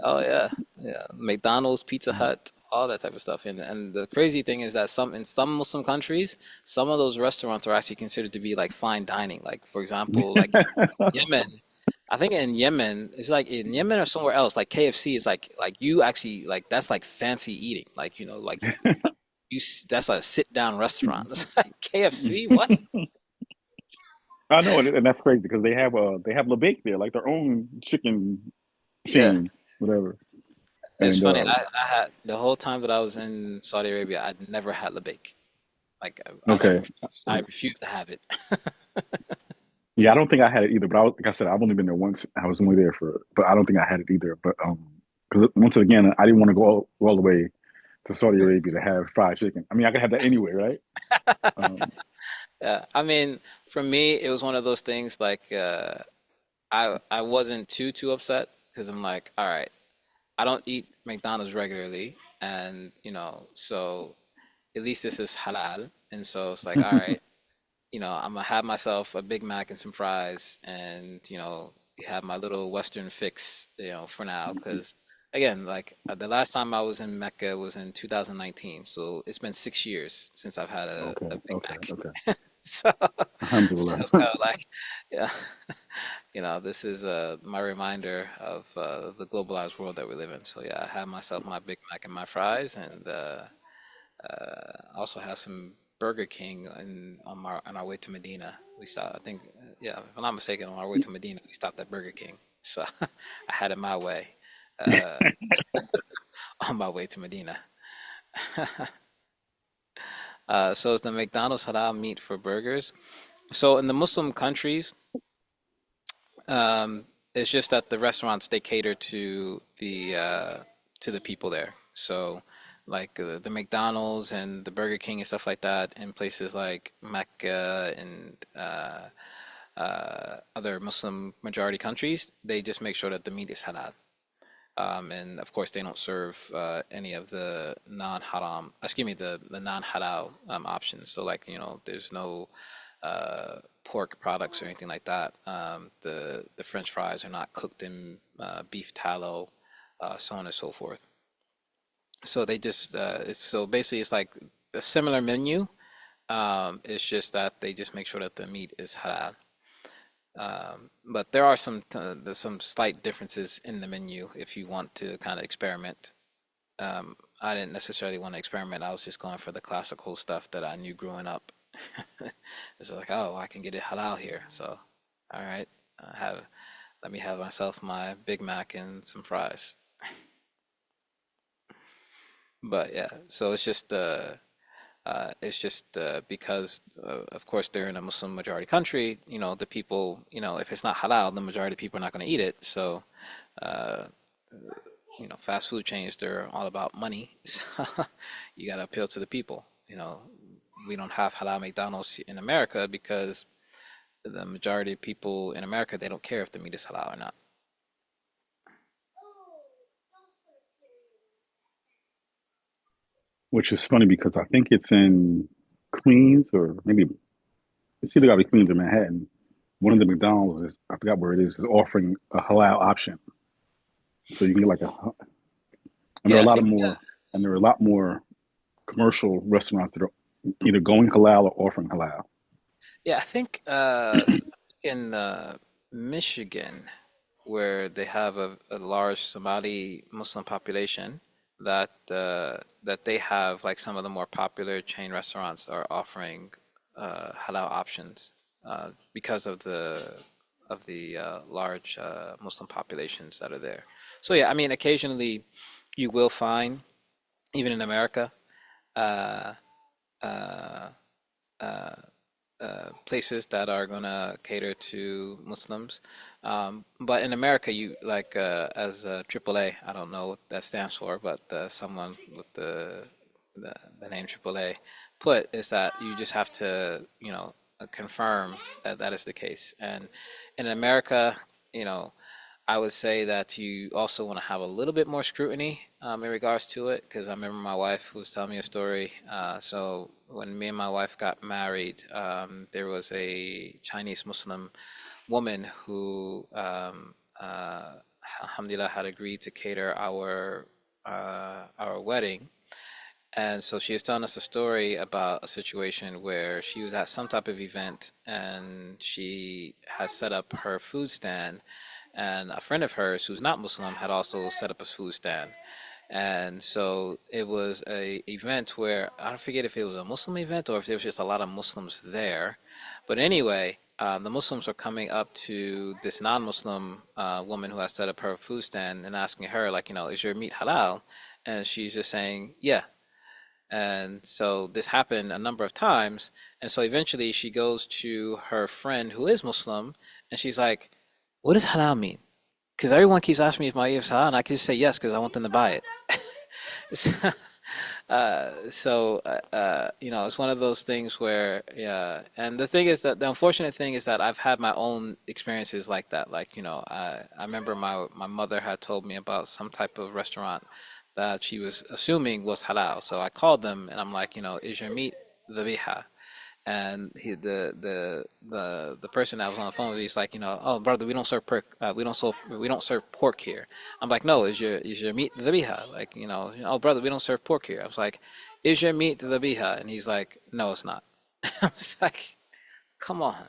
Oh yeah, yeah. McDonald's, Pizza Hut, all that type of stuff. And the crazy thing is that in some Muslim countries, some of those restaurants are actually considered to be like fine dining. Like for example, like Yemen. I think in Yemen, it's like in Yemen or somewhere else, like KFC is like you actually like that's like fancy eating. Like like that's a sit down restaurant. It's like KFC, what? I know, and that's crazy because they have Levick there, like their own chicken Yeah. chain, whatever. It's And funny. I had the whole time that I was in Saudi Arabia, I'd never had labake. Like okay, I refuse to have it. yeah, I don't think I had it either. But like I said, I've only been there once. I was only there but I don't think I had it either. But because once again, I didn't want to go all the way to Saudi Arabia to have fried chicken. I mean, I could have that anyway, right? Um, Yeah, I mean, for me, it was one of those things like I wasn't too upset because I'm like, all right, I don't eat McDonald's regularly, and so at least this is halal, and so it's like, all right, I'm gonna have myself a Big Mac and some fries, and have my little Western fix, for now, because again, like the last time I was in Mecca was in 2019, so it's been 6 years since I've had okay, a Big okay, Mac. okay. So, so Alhamdulillah. it's kind of like, yeah, this is my reminder of the globalized world that we live in. So yeah, I have myself my Big Mac and my fries, and also have some Burger King on our way to Medina. We stopped, I think, yeah, if I'm not mistaken, on our way to Medina, we stopped at Burger King. So I had it my way uh, on my way to Medina. So it's the McDonald's halal meat for burgers. So in the Muslim countries, it's just that the restaurants they cater to the people there. So like the McDonald's and the Burger King and stuff like that in places like Mecca and other Muslim majority countries, they just make sure that the meat is halal. And of course, they don't serve any of the non-haram, excuse me, the non-halal options. So like, there's no pork products or anything like that. The French fries are not cooked in beef tallow, so on and so forth. So they just so basically it's like a similar menu. It's just that they just make sure that the meat is halal. But there are there's some slight differences in the menu if you want to kind of experiment. I didn't necessarily want to experiment. I was just going for the classical stuff that I knew growing up. It's like, oh, I can get it halal here. So, all right, let me have myself my Big Mac and some fries. But yeah, so it's just because, of course, they're in a Muslim majority country. The people, if it's not halal, the majority of people are not going to eat it. So, uh, fast food chains, they're all about money. So you got to appeal to the people. We don't have halal McDonald's in America because the majority of people in America, they don't care if the meat is halal or not. Which is funny because I think it's in Queens or maybe it's either got to be Queens or Manhattan. One of the McDonald's is I forgot where it is offering a halal option, so you can get and there are Yeah, a I lot of think, more and there are a lot more commercial restaurants that are either going halal or offering halal. yeah, I think in Michigan, where they have a large Somali Muslim population, that they have like some of the more popular chain restaurants are offering halal options because of the large Muslim populations that are there. So yeah, I mean, occasionally you will find, even in America, uh, uh, places that are gonna cater to Muslims. But in America, you like as AAA, I don't know what that stands for, but someone with the name AAA put is that you just have to, confirm that that is the case. And in America, you know, I would say that you also want to have a little bit more scrutiny in regards to it, because I remember my wife was telling me a story. So when me and my wife got married, there was a Chinese Muslim woman who, alhamdulillah, had agreed to cater our wedding. And so she was telling us a story about a situation where she was at some type of event and she had set up her food stand, and a friend of hers who's not Muslim had also set up a food stand. And so it was a event where I don't forget if it was a Muslim event or if there was just a lot of Muslims there. But anyway, the Muslims were coming up to this non-Muslim woman who has set up her food stand and asking her, like, is your meat halal? And she's just saying, yeah. And so this happened a number of times. And so eventually she goes to her friend who is Muslim and she's like, what does halal mean? Because everyone keeps asking me if my ear is halal, and I can just say yes because I want them to buy it. It's one of those things where, yeah. And the thing is that the unfortunate thing is that I've had my own experiences like that. Like, I remember my mother had told me about some type of restaurant that she was assuming was halal. So I called them and I'm like, is your meat dhabiha? And the person that was on the phone with me, he's like, oh brother, we don't serve pork. We don't serve pork here. I'm like, no, is your meat dhabiha? Like, oh brother, we don't serve pork here. I was like, is your meat dhabiha? And he's like, no, it's not. I was like, come on,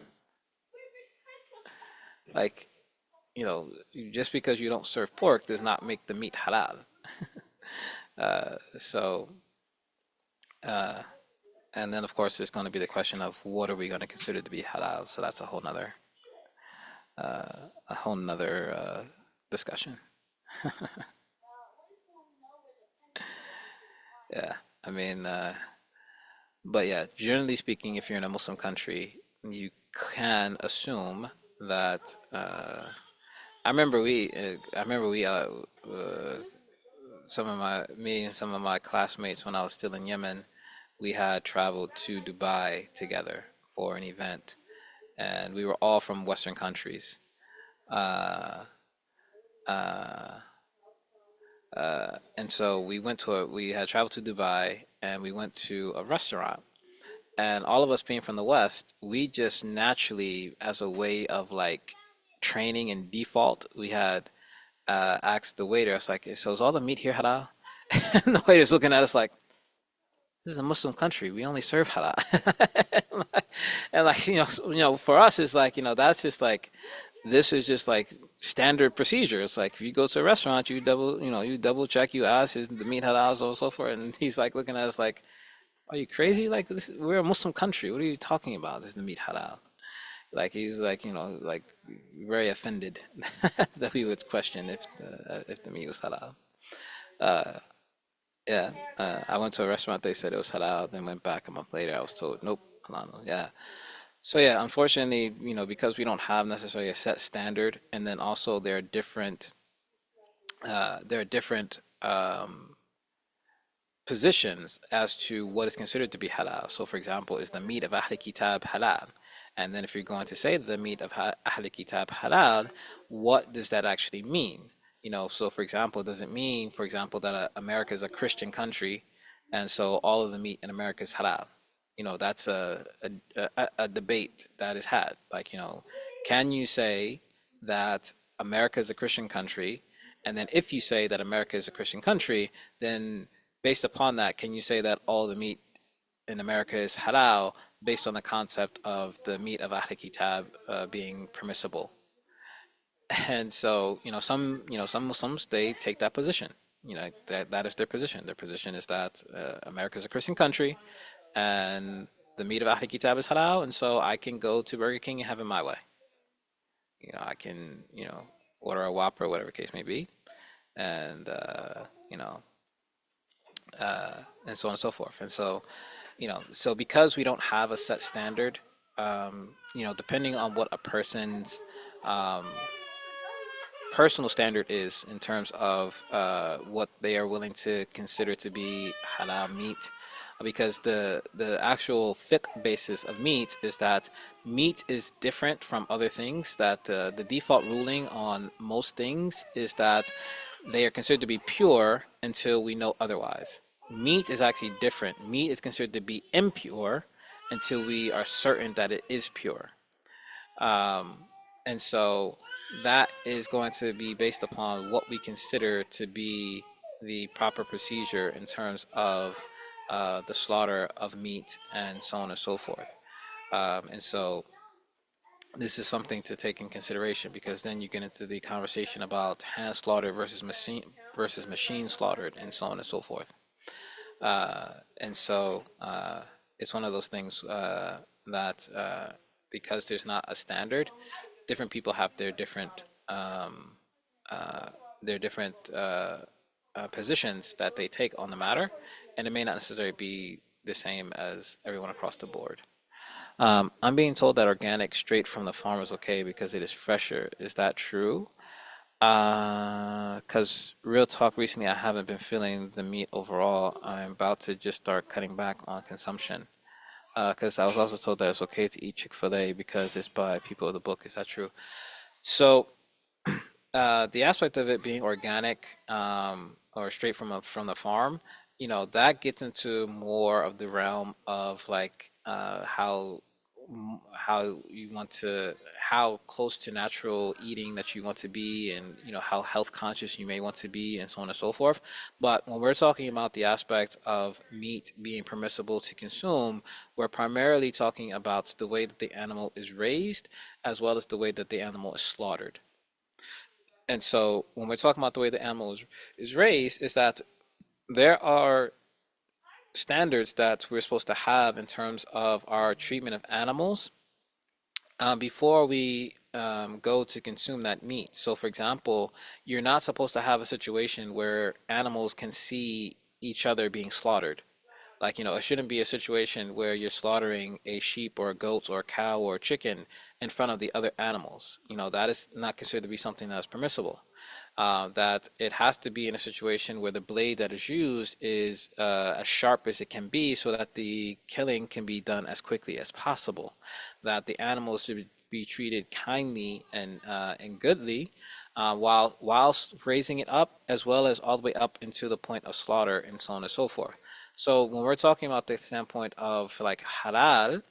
like, just because you don't serve pork does not make the meat halal. So. And then, of course, there's going to be the question of what are we going to consider to be halal. So that's a whole nother discussion. Yeah, I mean, but yeah, generally speaking, if you're in a Muslim country, you can assume that. I remember me and some of my classmates when I was still in Yemen, we had traveled to Dubai together for an event, and we were all from Western countries. Uh, uh, and so we had traveled to Dubai, and we went to a restaurant. And all of us being from the West, we just naturally, as a way of like training and default, we had asked the waiter, I was like, so is all the meat here halal? And the waiter's looking at us like, this is a Muslim country. We only serve halal. And like, for us, it's like, that's just like, this is just like standard procedure. It's like if you go to a restaurant, you double check, you ask, is the meat halal, so on and so forth. And he's like looking at us like, are you crazy? Like we're a Muslim country. What are you talking about? Is the meat halal? Like he was like, like very offended that we would question if the meat was halal. Uh, yeah, I went to a restaurant. They said it was halal. Then went back a month later. I was told, nope, halal. Yeah. So yeah, unfortunately, because we don't have necessarily a set standard, and then also there are different positions as to what is considered to be halal. So, for example, is the meat of Ahl Kitab halal? And then, if you're going to say the meat of Ahl Kitab halal, what does that actually mean? So for example, does it mean, for example, that America is a Christian country, and so all of the meat in America is halal? That's a debate that is had. Like, can you say that America is a Christian country, and then if you say that America is a Christian country, then based upon that, can you say that all the meat in America is halal based on the concept of the meat of Ahl Kitab being permissible? And so, some Muslims, they take that position. That is their position. Their position is that America is a Christian country, and the meat of Ahl Kitab is halal, and so I can go to Burger King and have it my way. I can, order a Whopper, whatever case may be, and and so on and so forth. And so, so because we don't have a set standard, depending on what a person's um, personal standard is in terms of what they are willing to consider to be halal meat, because the actual fiqh basis of meat is that meat is different from other things. That the default ruling on most things is that they are considered to be pure until we know otherwise. Meat is actually different. Meat is considered to be impure until we are certain that it is pure. Um, and so that is going to be based upon what we consider to be the proper procedure in terms of the slaughter of meat and so on and so forth. And so this is something to take in consideration, because then you get into the conversation about hand slaughtered versus machine slaughtered and so on and so forth. And so it's one of those things that because there's not a standard, different people have uh, their different positions that they take on the matter, and it may not necessarily be the same as everyone across the board. I'm being told that organic straight from the farm is okay because it is fresher. Is that true? Because real talk, recently I haven't been feeling the meat overall. I'm about to just start cutting back on consumption. Because I was also told that it's okay to eat Chick-fil-A because it's by people of the book. Is that true? So the aspect of it being organic or straight from the farm, that gets into more of the realm of like how you want to how close to natural eating that you want to be, and how health conscious you may want to be, and so on and so forth. But when we're talking about the aspect of meat being permissible to consume, we're primarily talking about the way that the animal is raised as well as the way that the animal is slaughtered. And so when we're talking about the way the animal is raised, is that there are standards that we're supposed to have in terms of our treatment of animals before we go to consume that meat. So, for example, you're not supposed to have a situation where animals can see each other being slaughtered. Like, it shouldn't be a situation where you're slaughtering a sheep or a goat or a cow or a chicken in front of the other animals. That is not considered to be something that's permissible. That it has to be in a situation where the blade that is used is as sharp as it can be so that the killing can be done as quickly as possible. That the animals should be treated kindly and goodly whilst raising it up, as well as all the way up into the point of slaughter and so on and so forth. So when we're talking about the standpoint of like halal,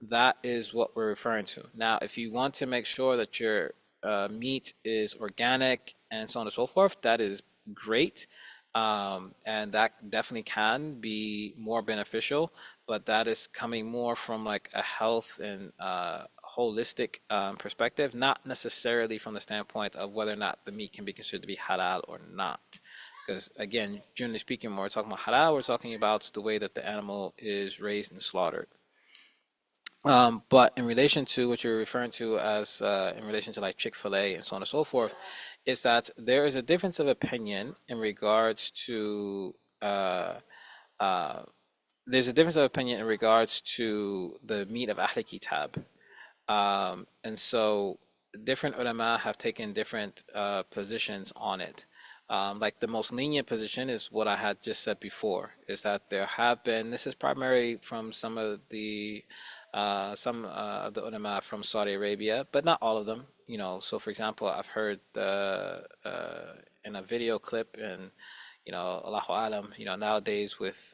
that is what we're referring to. Now, if you want to make sure that your meat is organic and so on and so forth, that is great. And that definitely can be more beneficial, but that is coming more from like a health and holistic perspective, not necessarily from the standpoint of whether or not the meat can be considered to be halal or not. Because again, generally speaking, when we're talking about halal, we're talking about the way that the animal is raised and slaughtered. But in relation to what you're referring to as in relation to like Chick-fil-A and so on and so forth, is that there is a difference of opinion in regards to uh, uh, there's a difference of opinion in regards to the meat of Ahl Kitab. And so different ulama have taken different positions on it. Like the most lenient position is what I had just said before, is that there have been, this is primarily from some of the ulama from Saudi Arabia, but not all of them. So for example, I've heard in a video clip, and Allahu Alam, nowadays with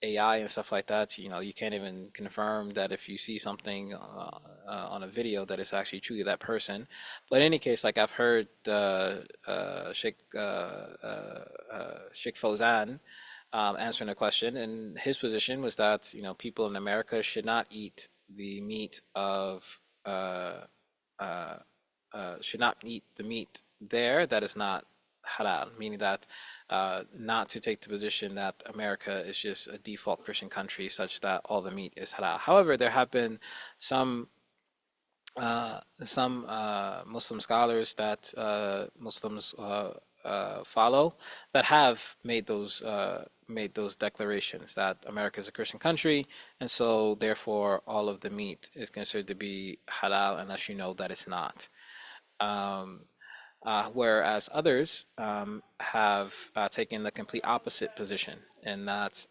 AI and stuff like that, you can't even confirm that if you see something on a video that it's actually truly that person. But in any case, like I've heard Sheikh Fawzan answering a question, and his position was that people in America should not eat the meat of uh, should not eat the meat there that is not halal, meaning that not to take the position that America is just a default Christian country such that all the meat is halal. However, there have been some Muslim scholars that Muslims follow that have made those declarations that America is a Christian country, and so therefore all of the meat is considered to be halal unless you know that it's not. Um, whereas others have taken the complete opposite position, and that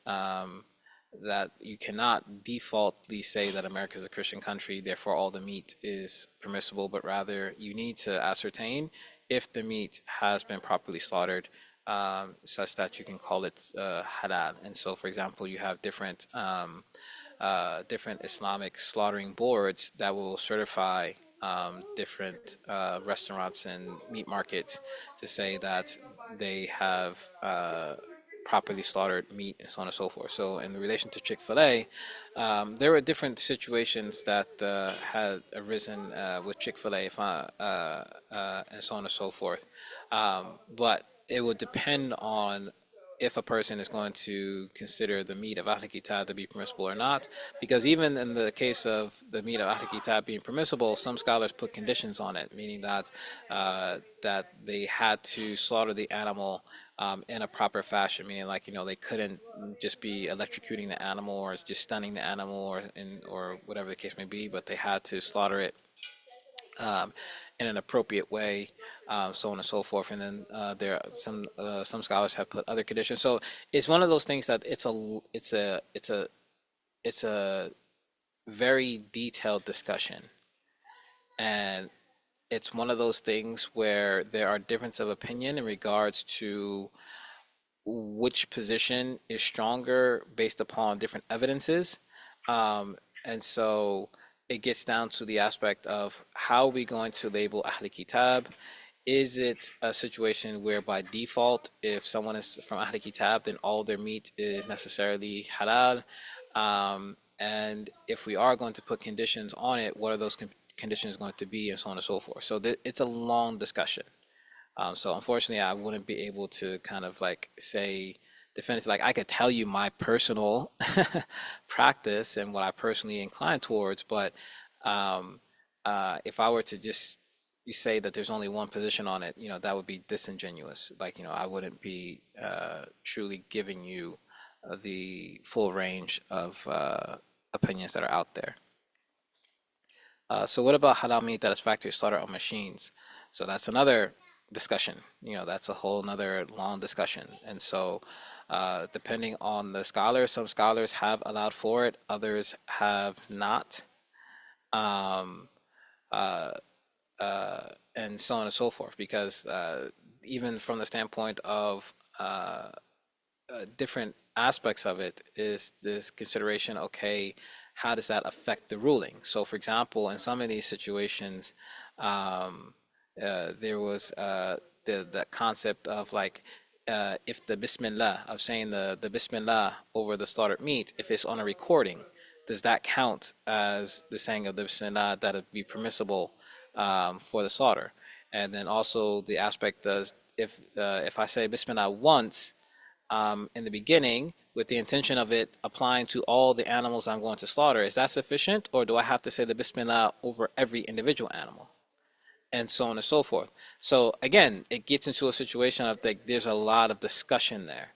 that you cannot defaultly say that America is a Christian country, therefore all the meat is permissible, but rather you need to ascertain if the meat has been properly slaughtered, such that you can call it halal. And so, for example, you have different Islamic slaughtering boards that will certify different restaurants and meat markets to say that they have properly slaughtered meat and so on and so forth. So in relation to Chick-fil-A, there were different situations that had arisen with Chick-fil-A and so on and so forth. But it would depend on if a person is going to consider the meat of Ahl Kitab to be permissible or not. Because even in the case of the meat of Ahl Kitab being permissible, some scholars put conditions on it, meaning that that they had to slaughter the animal in a proper fashion, meaning like, they couldn't just be electrocuting the animal or just stunning the animal or whatever the case may be, but they had to slaughter it in an appropriate way, so on and so forth. And then there are some scholars have put other conditions. So it's one of those things that it's a very detailed discussion, and it's one of those things where there are differences of opinion in regards to which position is stronger based upon different evidences. And so it gets down to the aspect of how are we going to label Ahl Kitab? Is it a situation where by default, if someone is from Ahl Kitab, then all their meat is necessarily halal? And if we are going to put conditions on it, what are those conditions going to be, and so on and so forth? So it's a long discussion. So unfortunately, I wouldn't be able to kind of like say definitively, like I could tell you my personal practice and what I personally incline towards, but if I were to just say that there's only one position on it, that would be disingenuous. Like, I wouldn't be truly giving you the full range of opinions that are out there. So what about halal meat that is factory slaughtered on machines? So that's another discussion. That's a whole nother long discussion. And so depending on the scholars, some scholars have allowed for it, others have not. Um, uh, and so on and so forth, because even from the standpoint of different aspects of it is this consideration, okay, how does that affect the ruling? So for example, in some of these situations, there was the concept of like, if the Bismillah, of saying the Bismillah over the slaughtered meat, if it's on a recording, does that count as the saying of the Bismillah that would be permissible for the slaughter? And then also the aspect does, if I say Bismillah once in the beginning with the intention of it applying to all the animals I'm going to slaughter, is that sufficient, or do I have to say the Bismillah over every individual animal? And so on and so forth. So again, it gets into a situation of like there's a lot of discussion there.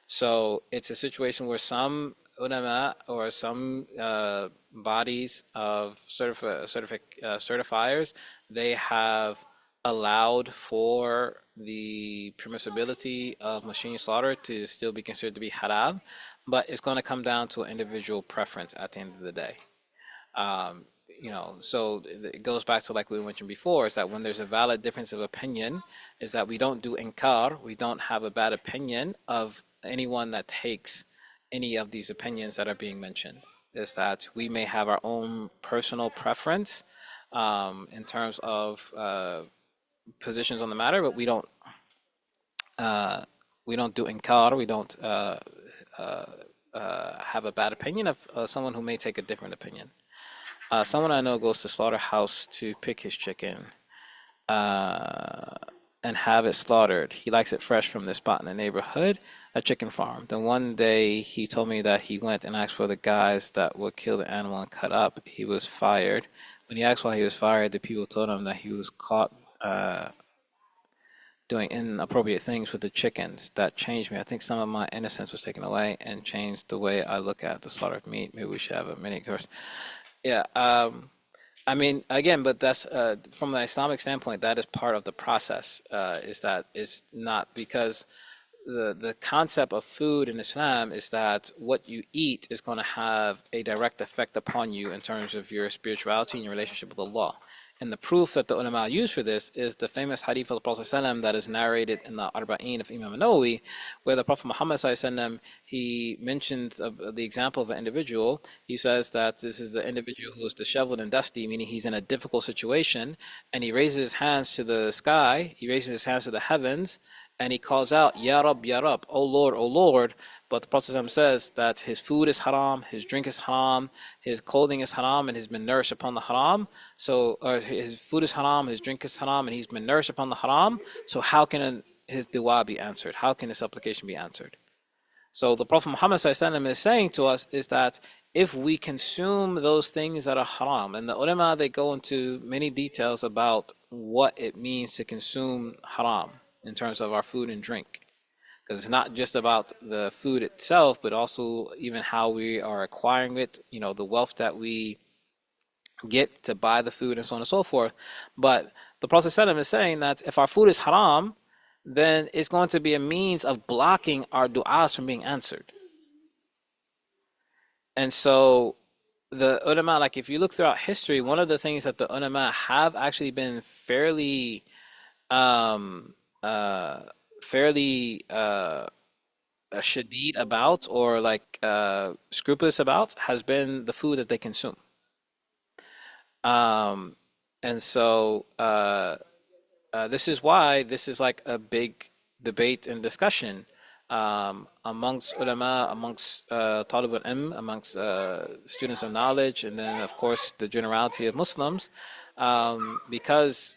So it's a situation where some ulama or some bodies of certifiers, they have allowed for the permissibility of machine slaughter to still be considered to be halal, but it's going to come down to an individual preference at the end of the day. So it goes back to like we mentioned before, is that when there's a valid difference of opinion, is that we don't do inkar, we don't have a bad opinion of anyone that takes any of these opinions that are being mentioned. Is that we may have our own personal preference in terms of positions on the matter, but we don't do inkar, we don't have a bad opinion of someone who may take a different opinion. Someone I know goes to slaughterhouse to pick his chicken and have it slaughtered. He likes it fresh from this spot in the neighborhood, a chicken farm. Then one day he told me that he went and asked for the guys that would kill the animal and cut up. He was fired. When he asked why he was fired, the people told him that he was caught doing inappropriate things with the chickens. That changed me. I think some of my innocence was taken away and changed the way I look at the slaughter of meat. Maybe we should have a mini course. Yeah, I mean, again, but that's from the Islamic standpoint, that is part of the process. Is that it's not because the concept of food in Islam is that what you eat is going to have a direct effect upon you in terms of your spirituality and your relationship with Allah. And the proof that the ulama use for this is the famous hadith of the Prophet ﷺ that is narrated in the Arba'in of Imam Nawawi, where the Prophet Muhammad ﷺ, he mentions the example of an individual. He says that this is the individual who is disheveled and dusty, meaning he's in a difficult situation, and he raises his hands to the sky, he raises his hands to the heavens, and he calls out, Ya Rab, O Lord, O Lord. But the Prophet ﷺ says that his food is haram, his drink is haram, his clothing is haram, and he's been nourished upon the haram. So, or his food is haram, his drink is haram, and he's been nourished upon the haram. So how can his dua be answered? How can his supplication be answered? So the Prophet Muhammad ﷺ is saying to us is that if we consume those things that are haram, and the ulama, they go into many details about what it means to consume haram in terms of our food and drink. Because it's not just about the food itself, but also even how we are acquiring it, you know, the wealth that we get to buy the food and so on and so forth. But the Prophet ﷺ is saying that if our food is haram, then it's going to be a means of blocking our du'as from being answered. And so the ulama, like if you look throughout history, one of the things that the ulama have actually been fairly shadid about, or like scrupulous about, has been the food that they consume. And so this is why this is like a big debate and discussion amongst ulama, amongst talib al-ilm, amongst students of knowledge, and then of course the generality of Muslims, because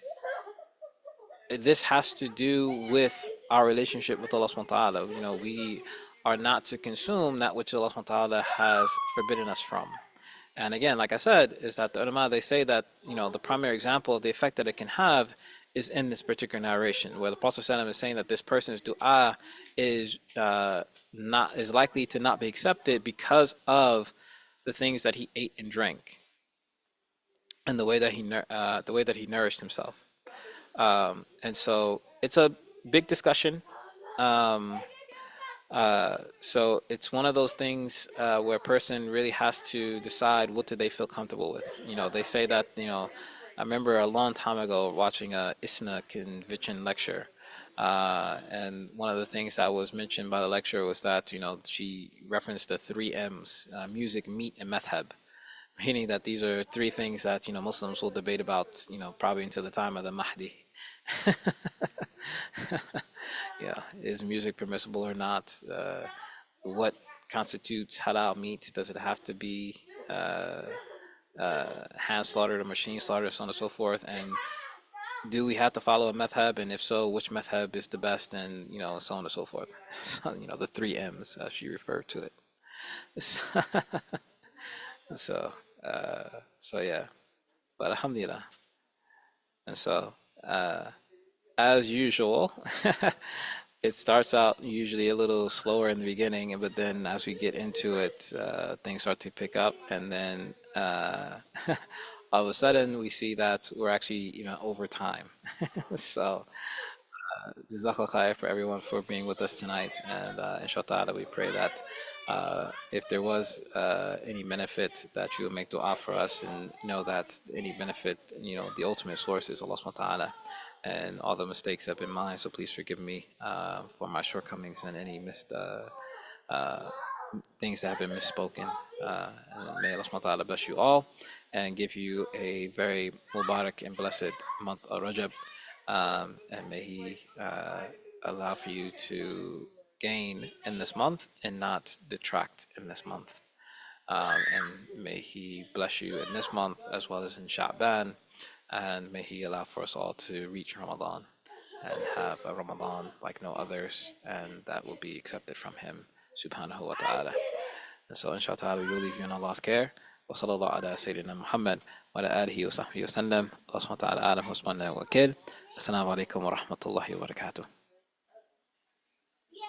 this has to do with our relationship with Allah subhanahu wa ta'ala. You know, we are not to consume that which Allah subhanahu wa ta'ala has forbidden us from. And again, like I said, is that the ulama, they say that, you know, the primary example of the effect that it can have is in this particular narration, where the Prophet ﷺ is saying that this person's dua is likely to not be accepted because of the things that he ate and drank, and the way that he nourished himself. And so it's a big discussion. So it's one of those things where a person really has to decide what do they feel comfortable with. You know, they say that, you know, I remember a long time ago watching a ISNA conviction lecture. And one of the things that was mentioned by the lecturer was that, you know, she referenced the 3 M's, music, meat, and madhab. Meaning that these are 3 things that, you know, Muslims will debate about, you know, probably until the time of the Mahdi. Yeah, is music permissible or not? What constitutes halal meat? Does it have to be hand slaughtered or machine slaughtered, so on and so forth? And do we have to follow a madhab? And if so, which madhab is the best? And, you know, so on and so forth. So, you know, the 3 M's, as she referred to it. So, so yeah, but alhamdulillah. And so, as usual, it starts out usually a little slower in the beginning, but then as we get into it, things start to pick up, and then all of a sudden we see that we're actually, you know, over time. So, Jazakallah khair for everyone for being with us tonight, and inshallah we pray that if there was any benefit, that you will make dua for us, and know that any benefit, you know, the ultimate source is Allah subhanahu wa ta'ala, and all the mistakes have been mine, so please forgive me for my shortcomings and any things that have been misspoken. And may Allah subhanahu wa ta'ala bless you all and give you a very Mubarak and blessed month of Rajab. And may He allow for you to gain in this month and not detract in this month. And may He bless you in this month as well as in Sha'ban. And may He allow for us all to reach Ramadan and have a Ramadan like no others, and that will be accepted from Him, subhanahu wa ta'ala. And so, inshallah, we will leave you in Allah's care. Wa sallallahu ala Sayyidina Muhammad wa ala alihi wa sahbihi wa sallam. Allah subhanahu wa ta'ala alam wa subhanahu wa wakil. Assalamu alaikum wa rahmatullahi wa barakatuh.